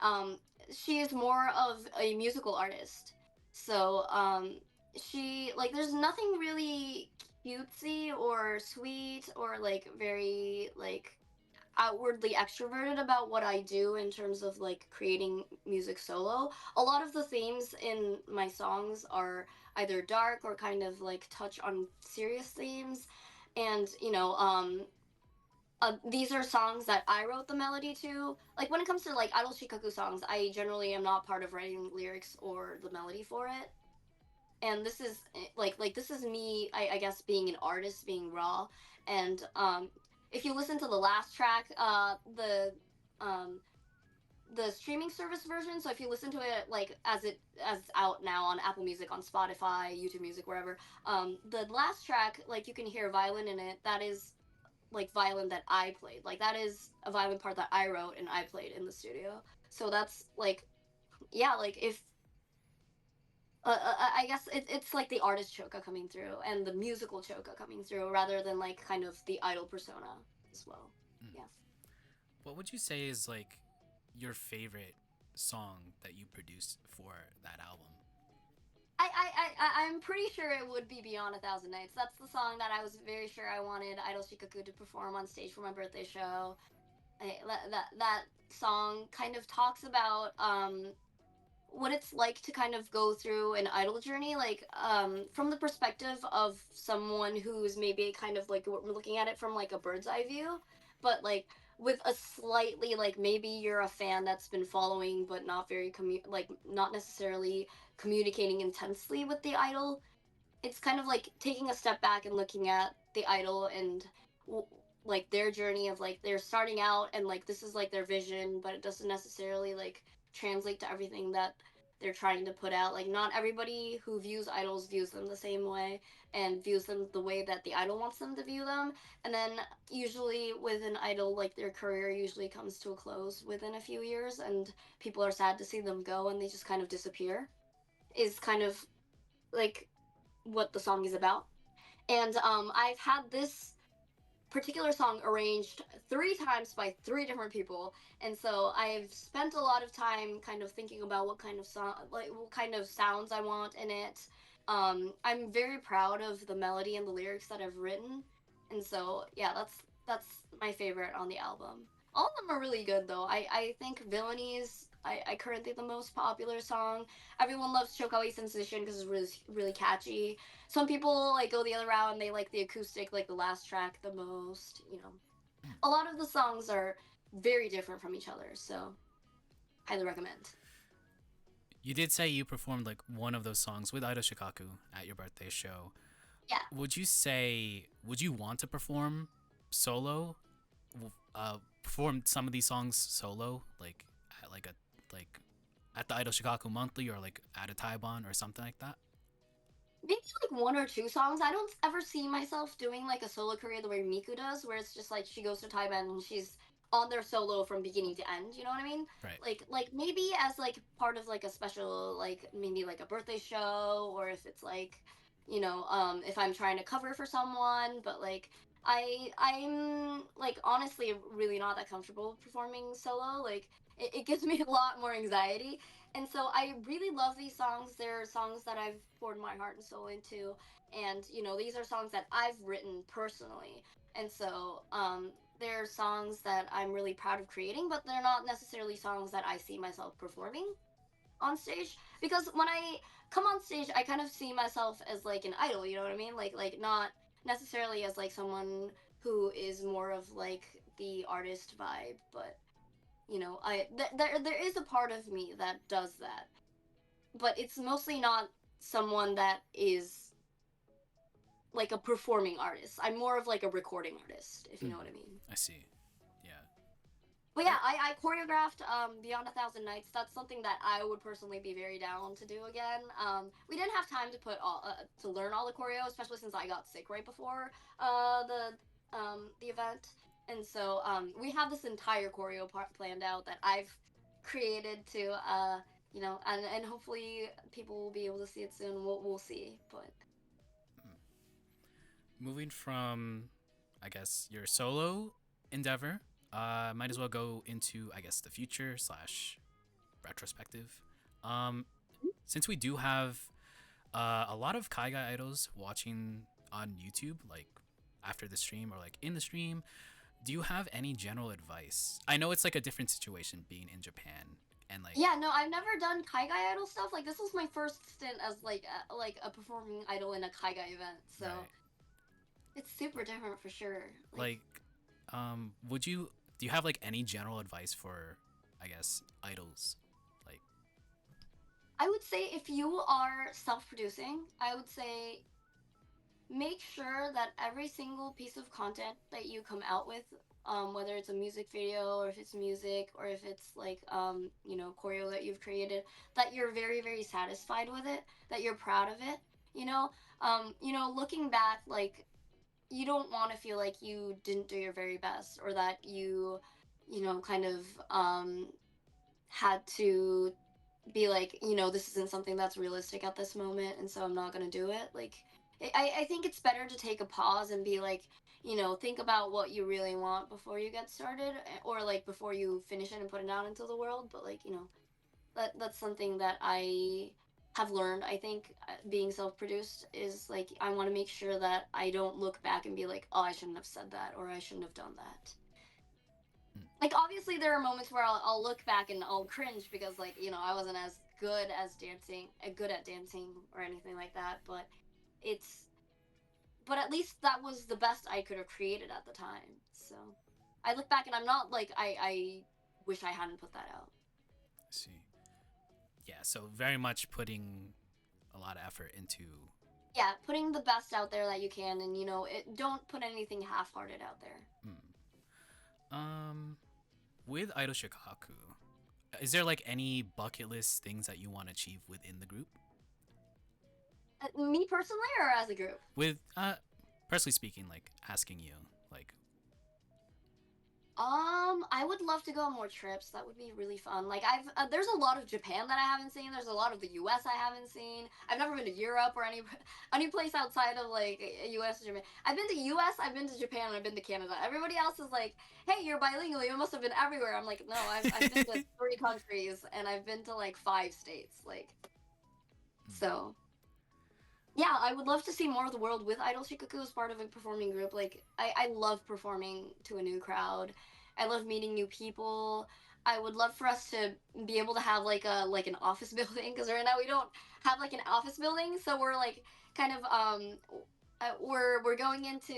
Um, she is more of a musical artist. So she, like, there's nothing really cutesy or sweet or like very like outwardly extroverted about what I do in terms of like creating music solo. A lot of the themes in my songs are either dark or kind of like touch on serious themes. And, you know, these are songs that I wrote the melody to. Like when it comes to like Idol Shikaku songs, I generally am not part of writing lyrics or the melody for it. And this is like this is me, I guess, being an artist, being raw. And if you listen to the last track, um the streaming service version, so if you listen to it like as it's out now on Apple Music, on Spotify, YouTube Music, wherever, the last track, like you can hear violin in it. That is like violin that I played. Like that is a violin part that I wrote and I played in the studio. So that's like, yeah, like if I guess it's like the artist Choka coming through and the musical Choka coming through, rather than like kind of the idol persona as well. Mm. Yes. What would you say is like your favorite song that you produced for that album? I'm pretty sure it would be Beyond a Thousand Nights. That's the song that I was very sure I wanted Idol Shikkaku to perform on stage for my birthday show. That song kind of talks about what it's like to kind of go through an idol journey, like from the perspective of someone who's maybe kind of like, we're looking at it from like a bird's eye view, but like with a slightly like, maybe you're a fan that's been following but not very like not necessarily communicating intensely with the idol. It's kind of like taking a step back and looking at the idol and w- like their journey of like they're starting out and like this is like their vision, but it doesn't necessarily like translate to everything that they're trying to put out. Like not everybody who views idols views them the same way and views them the way that the idol wants them to view them. And then usually with an idol, like their career usually comes to a close within a few years, and people are sad to see them go and they just kind of disappear. Is kind of like what the song is about. And I've had this particular song arranged three times by three different people, and so I've spent a lot of time kind of thinking about what kind of song, like what kind of sounds I want in it. I'm very proud of the melody and the lyrics that I've written, and so yeah, that's my favorite on the album. All of them are really good though. I think Villainy is I currently the most popular song. Everyone loves Chokawi Sensation because it's really catchy. Some people like go the other route and they like the acoustic, like the last track, the most. You know, Mm. a lot of the songs are very different from each other, so highly recommend. You did say you performed like one of those songs with Idol Shikkaku at your birthday show. Yeah. Would you want to perform solo? Perform some of these songs solo, like at like a like at the Idol Shikkaku monthly or like at a Taiban or something like that? Maybe like one or two songs. I don't ever see myself doing like a solo career the way Miku does, where it's just like she goes to Taiwan and she's on their solo from beginning to end. You know what I mean? Right. Like maybe as like part of like a special, like maybe like a birthday show, or if it's like, you know, if I'm trying to cover for someone. But like I'm like honestly really not that comfortable performing solo. Like it gives me a lot more anxiety. And so I really love these songs. They're songs that I've poured my heart and soul into. And these are songs that I've written personally. And so they're songs that I'm really proud of creating, but they're not necessarily songs that I see myself performing on stage, because when I come on stage I kind of see myself as like an idol, you know what I mean, like not necessarily as like someone who is more of like the artist vibe, but there is a part of me that does that, but it's mostly not someone that is like a performing artist. I'm more of like a recording artist, if you know what I mean. I see. Yeah. But yeah, I choreographed Beyond a Thousand Nights. That's something that I would personally be very down to do again. We didn't have time to put all to learn all the choreo, especially since I got sick right before the event, and so we have this entire choreo planned out that I've created to and hopefully people will be able to see it soon. We'll see, but Moving from, I guess, your solo endeavor, might as well go into, I guess, the future slash retrospective. Um, since we do have a lot of Kaiga idols watching on YouTube, like after the stream or like in the stream, do you have any general advice? I know it's like a different situation being in Japan and like yeah, no, I've never done Kaigai idol stuff. Like this was my first stint as like a performing idol in a Kaigai event. So right, it's super different for sure. like would you do you have like any general advice for, I guess, idols? Like, I would say if you are self-producing, I would say make sure that every single piece of content that you come out with, whether it's a music video or if it's music or if it's like choreo that you've created, that you're very very satisfied with it, that you're proud of it. You know, looking back, like you don't want to feel like you didn't do your very best, or that kind of had to be like, this isn't something that's realistic at this moment, and so I'm not going to do it. Like, I think it's better to take a pause and be like, think about what you really want before you get started, or like before you finish it and put it out into the world. But like, that's something that I have learned. I think being self-produced is like I want to make sure that I don't look back and be like, oh, I shouldn't have said that or I shouldn't have done that. mm, Like obviously there are moments where I'll look back and I'll cringe because like I wasn't as good at dancing or anything like that, it's but at least that was the best I could have created at the time. So I look back and I'm not like I wish I hadn't put that out. I see. Yeah, so very much putting a lot of effort into. Yeah, putting the best out there that you can, and don't put anything half-hearted out there. Um, with Idol Shikkaku, is there like any bucket list things that you want to achieve within the group? Me personally, or as a group? With personally speaking, like asking you, like, I would love to go on more trips. That would be really fun. Like there's a lot of Japan that I haven't seen. There's a lot of the U.S. I haven't seen. I've never been to Europe or any place outside of like U.S. or Japan. I've been to U.S. I've been to Japan, and I've been to Canada. Everybody else is like, "Hey, you're bilingual. You must have been everywhere." I'm like, "No, I've been to 3 countries, and I've been to like 5 states." Like, so yeah, I would love to see more of the world with Idol Shikkaku as part of a performing group. Like, I love performing to a new crowd. I love meeting new people. I would love for us to be able to have like an office building, because right now we don't have like an office building, so we're like kind of we're going into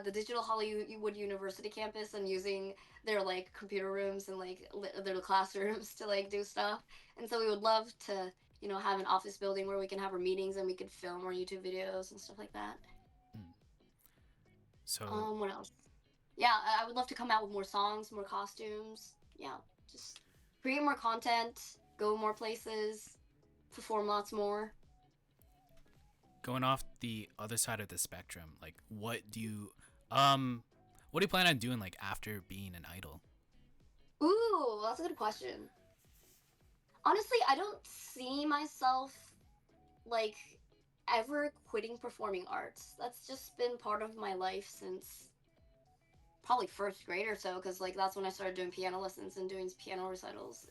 the Digital Hollywood University campus and using their like computer rooms and like their classrooms to like do stuff. And so we would love to have an office building where we can have our meetings and we could film our YouTube videos and stuff like that. mm. So What else? Yeah, I would love to come out with more songs, more costumes. Yeah, just create more content, go more places, perform lots more. going off the other side of the spectrum, like, um, what do you plan on doing like after being an idol? Ooh, that's a good question. Honestly, I don't see myself like ever quitting performing arts. That's just been part of my life since probably first grade or so, because like that's when I started doing piano lessons and doing piano recitals.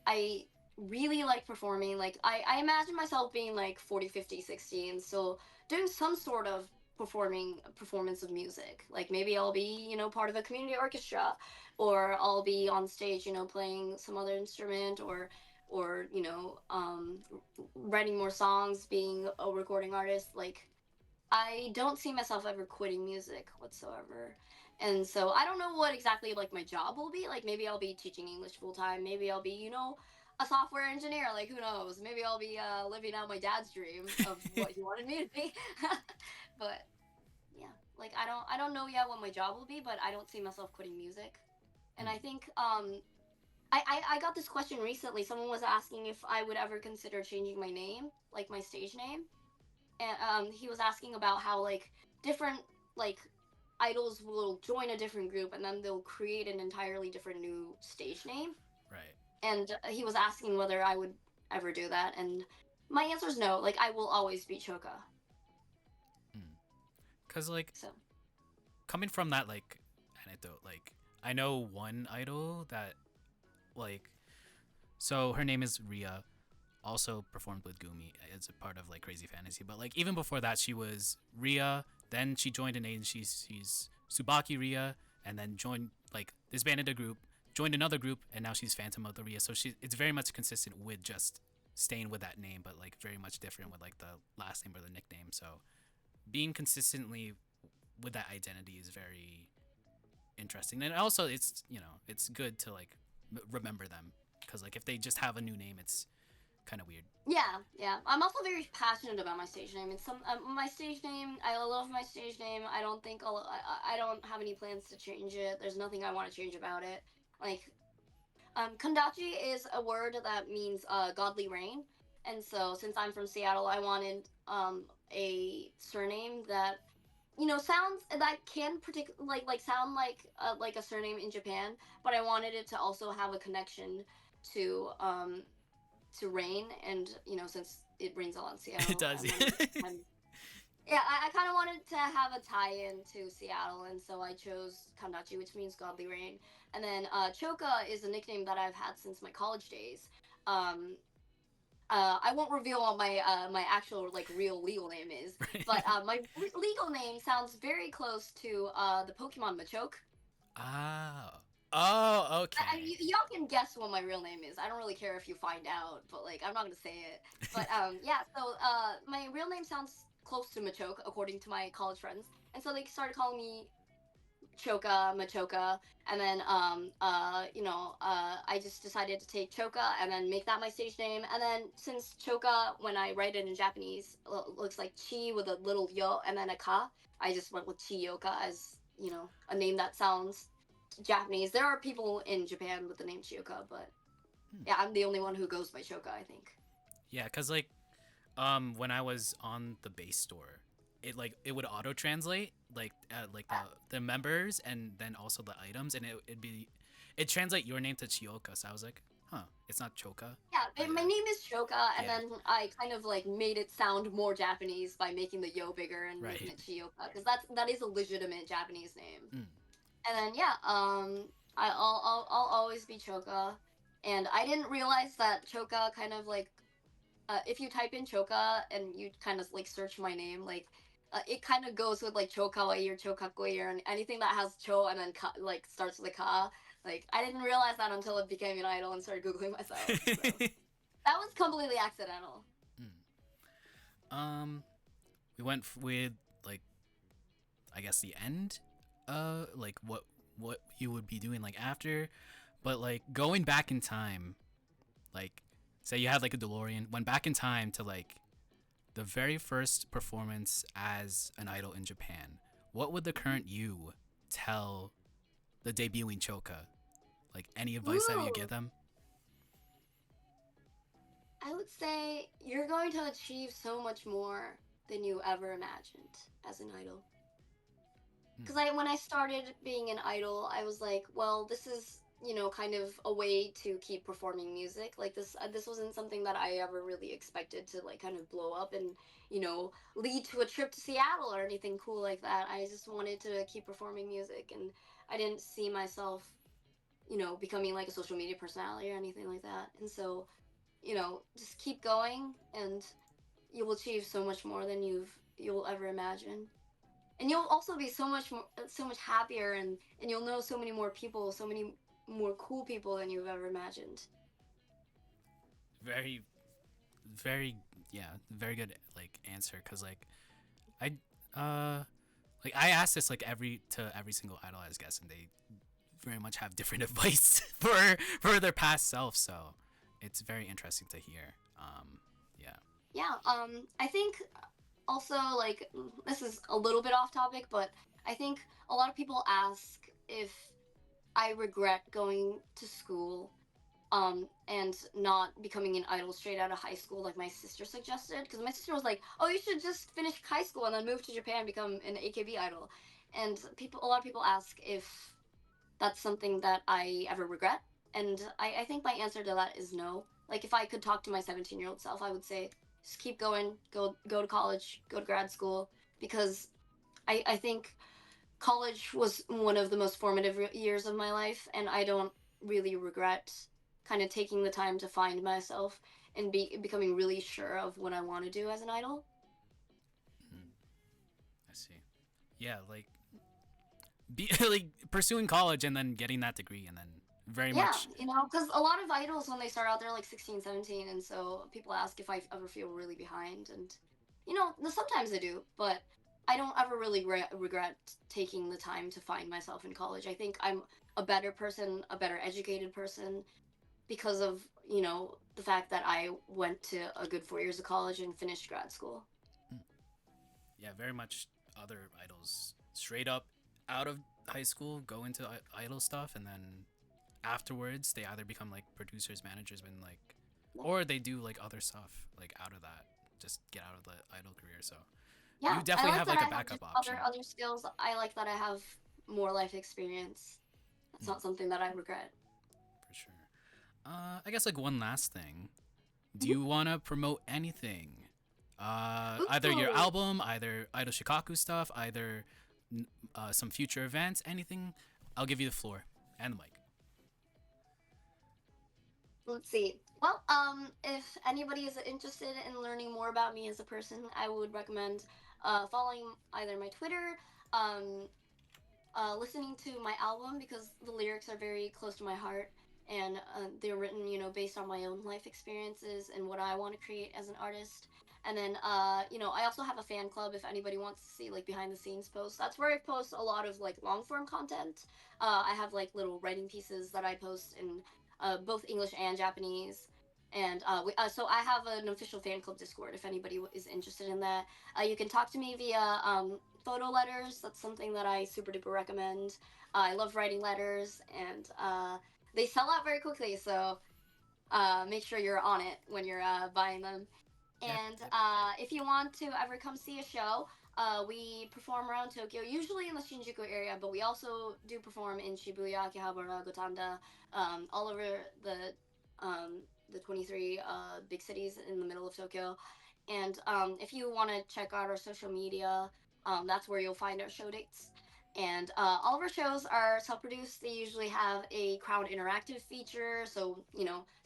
I really like performing. Like I imagine myself being like 40, 50, 60, and so doing some sort of performance of music. Like maybe I'll be, part of a community orchestra, or I'll be on stage, playing some other instrument, or writing more songs, being a recording artist. Like I don't see myself ever quitting music whatsoever. And so I don't know what exactly like my job will be. Like maybe I'll be teaching English full time. Maybe I'll be, a software engineer. Like who knows? Maybe I'll be living out my dad's dream of what he wanted me to be. But yeah, like I don't know yet what my job will be, but I don't see myself quitting music. And I think I got this question recently. Someone was asking if I would ever consider changing my name, like my stage name, and he was asking about how like different like idols will join a different group and then they'll create an entirely different new stage name. Right. And he was asking whether I would ever do that, and my answer is no. Like I will always be Choka. Because like So coming from that like anecdote, like I know one idol that like so her name is Ria, also performed with Gumi as a part of like Crazy Fantasy. But like even before that, she was Ria. Then she joined an agency. She's Subaki Ria, and then joined like disbanded a group, joined another group, and now she's Phantom of the Ria. So it's very much consistent with just staying with that name, but like very much different with like the last name or the nickname. So being consistently with that identity is very interesting, and also it's good to like remember them because like if they just have a new name, it's kind of weird. yeah. I'm also very passionate about my stage name. It's my stage name. I love my stage name. I don't think I don't have any plans to change it. There's nothing I want to change about it. Like Kandachi is a word that means godly rain, and so since I'm from Seattle, I wanted a surname that sounds that can like sound like a surname in Japan, but I wanted it to also have a connection to rain, and since it rains a lot in It Seattle, does. I'm yeah, I kind of wanted to have a tie-in to Seattle, and so I chose Kandachi, which means godly rain. And then Choka is a nickname that I've had since my college days. Um, I won't reveal what my actual like real legal name is, but my legal name sounds very close to the Pokemon Machoke. Oh. Oh, okay. Y'all can guess what my real name is. I don't really care if you find out, but like I'm not gonna say it. But yeah. So my real name sounds close to Machoke, according to my college friends, and so they started calling me Choka, Machoka, and then I just decided to take Choka and then make that my stage name. And then since Choka, when I write it in Japanese, looks like chi with a little yo and then a ka, I just went with Chiyoka as a name that sounds Japanese. There are people in Japan with the name Choka, but yeah, I'm the only one who goes by Choka, I think. Yeah, cuz like when I was on the base store, it would auto translate like the members and then also the items, and it'd translate your name to Chioka. So I was like, huh, it's not Choka. Yeah, my name is Choka, and Yeah. then I kind of like made it sound more Japanese by making the yo bigger and making Right. it Chioka, because that is a legitimate Japanese name. Mm. And then yeah, I'll always be Choka, and I didn't realize that Choka kind of like if you type in Choka and you kind of like search my name, like it kind of goes with like Chokawai or Chokakoi or anything that has Cho and then like starts with a Ka. Like I didn't realize that until it became an idol and started googling myself. So that was completely accidental. um we went with like I guess the end like what you would be doing like after, but like going back in time, like say you had like a DeLorean, went back in time to like the very first performance as an idol in Japan, what would the current you tell the debuting Choka? Like any advice that you Ooh, give them? I would say you're going to achieve so much more than you ever imagined as an idol. Because when I started being an idol, I was like, well, this is kind of a way to keep performing music. Like this wasn't something that I ever really expected to like kind of blow up and lead to a trip to Seattle or anything cool like that. I just wanted to keep performing music, and I didn't see myself becoming like a social media personality or anything like that. And so just keep going, and you'll achieve so much more than you'll ever imagine. And you'll also be so much happier, and you'll know so many more people, so many more cool people than you've ever imagined. Very, very, yeah, very good like answer. Cause like I like I asked this like every single idolized guest, and they very much have different advice for their past self. So it's very interesting to hear. Yeah. Yeah, I think also, like, this is a little bit off topic, but I think a lot of people ask if I regret going to school and not becoming an idol straight out of high school, like my sister suggested. Because my sister was like, "Oh, you should just finish high school and then move to Japan and become an AKB idol." And a lot of people ask if that's something that I ever regret. And I think my answer to that is no. Like, if I could talk to my 17-year-old self, I would say, just keep going, go to college, go to grad school, because I think college was one of the most formative years of my life, and I don't really regret kind of taking the time to find myself and becoming really sure of what I want to do as an idol. Mm, I see. Yeah, like be like pursuing college and then getting that degree and then very Yeah, much. because a lot of idols, when they start out, they're like 16, 17, and so people ask if I ever feel really behind, and sometimes I do, but I don't ever really regret taking the time to find myself in college. I think I'm a better person, a better educated person, because of the fact that I went to a good 4 years of college and finished grad school. Mm, yeah, very much other idols straight up out of high school go into idol stuff, and then afterwards they either become like producers, managers, and like, or they do like other stuff like out of that, just get out of the idol career. So Yeah, you I definitely like have that like I a have backup just option. other skills. I like that I have more life experience. That's Mm, not something that I regret. for sure. I guess like one last thing. Do Mhm. you want to promote anything? Either your Ooh. album, either Idol Shikkaku stuff, either some future events, anything. I'll give you the floor and the mic. Let's see. Well, if anybody is interested in learning more about me as a person, I would recommend following either my Twitter, um, listening to my album, because the lyrics are very close to my heart, and they're written, based on my own life experiences and what I want to create as an artist. And then, I also have a fan club if anybody wants to see like behind the scenes posts. That's where I post a lot of like long form content. I have like little writing pieces that I post in both English and Japanese. And so I have an official fan club Discord if anybody is interested in that. You can talk to me via photo letters. That's something that I super duper recommend. I love writing letters, and they sell out very quickly, so make sure you're on it when you're buying them. Yep, And yep. if you want to ever come see a show, we perform around Tokyo, usually in the Shinjuku area, but we also do perform in Shibuya, Akihabara, Gotanda, all over um, the 23 big cities in the middle of Tokyo. And if you want to check out our social media, that's where you'll find our show dates. And all of our shows are self-produced. They usually have a crowd interactive feature, so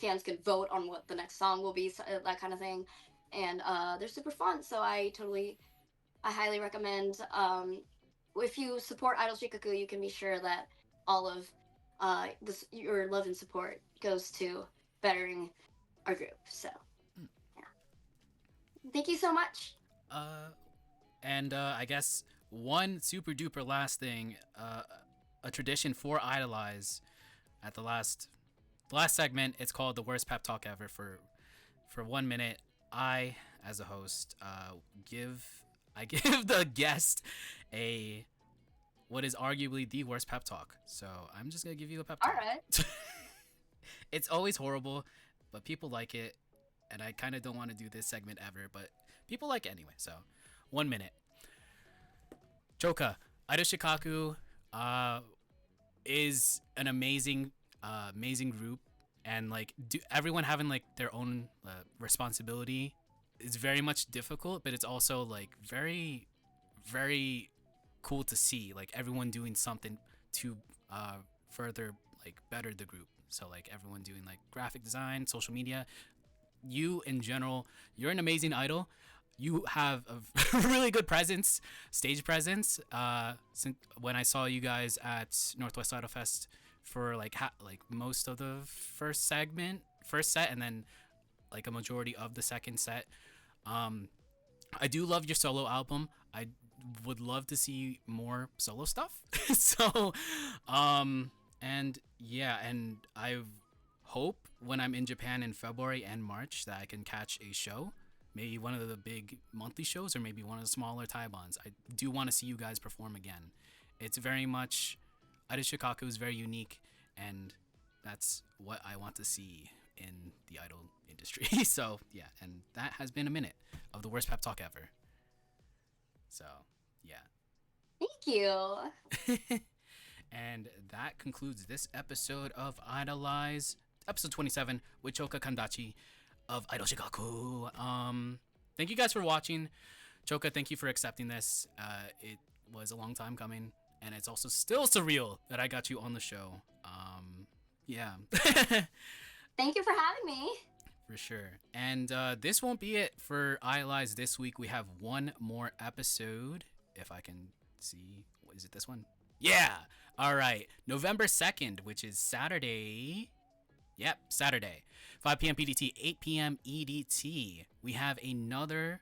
fans can vote on what the next song will be, so, that kind of thing. And they're super fun. So I highly recommend. If you support Idol Shikkaku, you can be sure that all of your love and support goes to bettering our group. So Mm. yeah, thank you so much. Uh, and I guess one super duper last thing, a tradition for Idolize at the last segment. It's called the worst pep talk ever. For 1 minute, I, as a host, give I give the guest a what is arguably the worst pep talk. So I'm just gonna give you a pep All talk. right. It's always horrible, but people like it, and I kind of don't want to do this segment ever, but people like it anyway. So 1 minute. Choka, Idol Shikkaku is an amazing amazing group, and like everyone having like their own responsibility is very much difficult, but it's also like very, very cool to see like everyone doing something to further like better the group. So like everyone doing like graphic design, social media. You in general, you're an amazing idol. You have a really good presence, stage presence. Since when I saw you guys at Northwest Idol Fest for like like most of the first set, and then like a majority of the second set. I do love your solo album. I would love to see more solo stuff. So, and yeah, and I hope when I'm in Japan in February and March that I can catch a show, maybe one of the big monthly shows or maybe one of the smaller Taibans. I do want to see you guys perform again. It's very much, Idol Shikkaku is very unique, and that's what I want to see in the idol industry. So yeah, and that has been a minute of the worst pep talk ever. So yeah. Thank you. And that concludes this episode of Idolize, episode 27 with Choka Kandachi of Idol Shikkaku. Thank you guys for watching. Choka, thank you for accepting this. It was a long time coming, and it's also still surreal that I got you on the show. Yeah. Thank you for having me. For sure. And this won't be it for Idolize this week. We have one more episode. If I can see. What is it, this one? Yeah. All right. November 2nd, which is Saturday. Yep, Saturday. 5 p.m. PDT, 8 p.m. EDT. We have another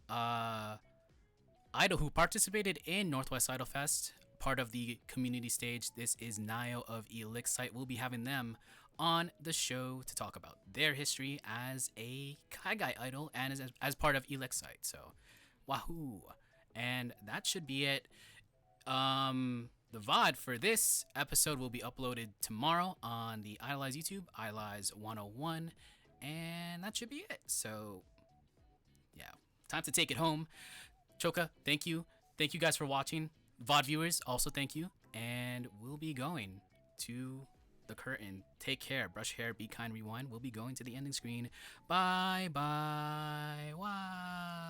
idol who participated in Northwest Idol Fest, part of the community stage. This is Nayo of Elixite. We'll be having them on the show to talk about their history as a Kaigai idol and as part of Elixite. So, wahoo. And that should be it. The VOD for this episode will be uploaded tomorrow on the Idolize YouTube, Idolize 101, and that should be it. So, yeah, time to take it home. Choka, thank you. Thank you guys for watching. VOD viewers, also thank you. And we'll be going to the curtain. Take care. Brush hair. Be kind. Rewind. We'll be going to the ending screen. Bye. Bye. Wow.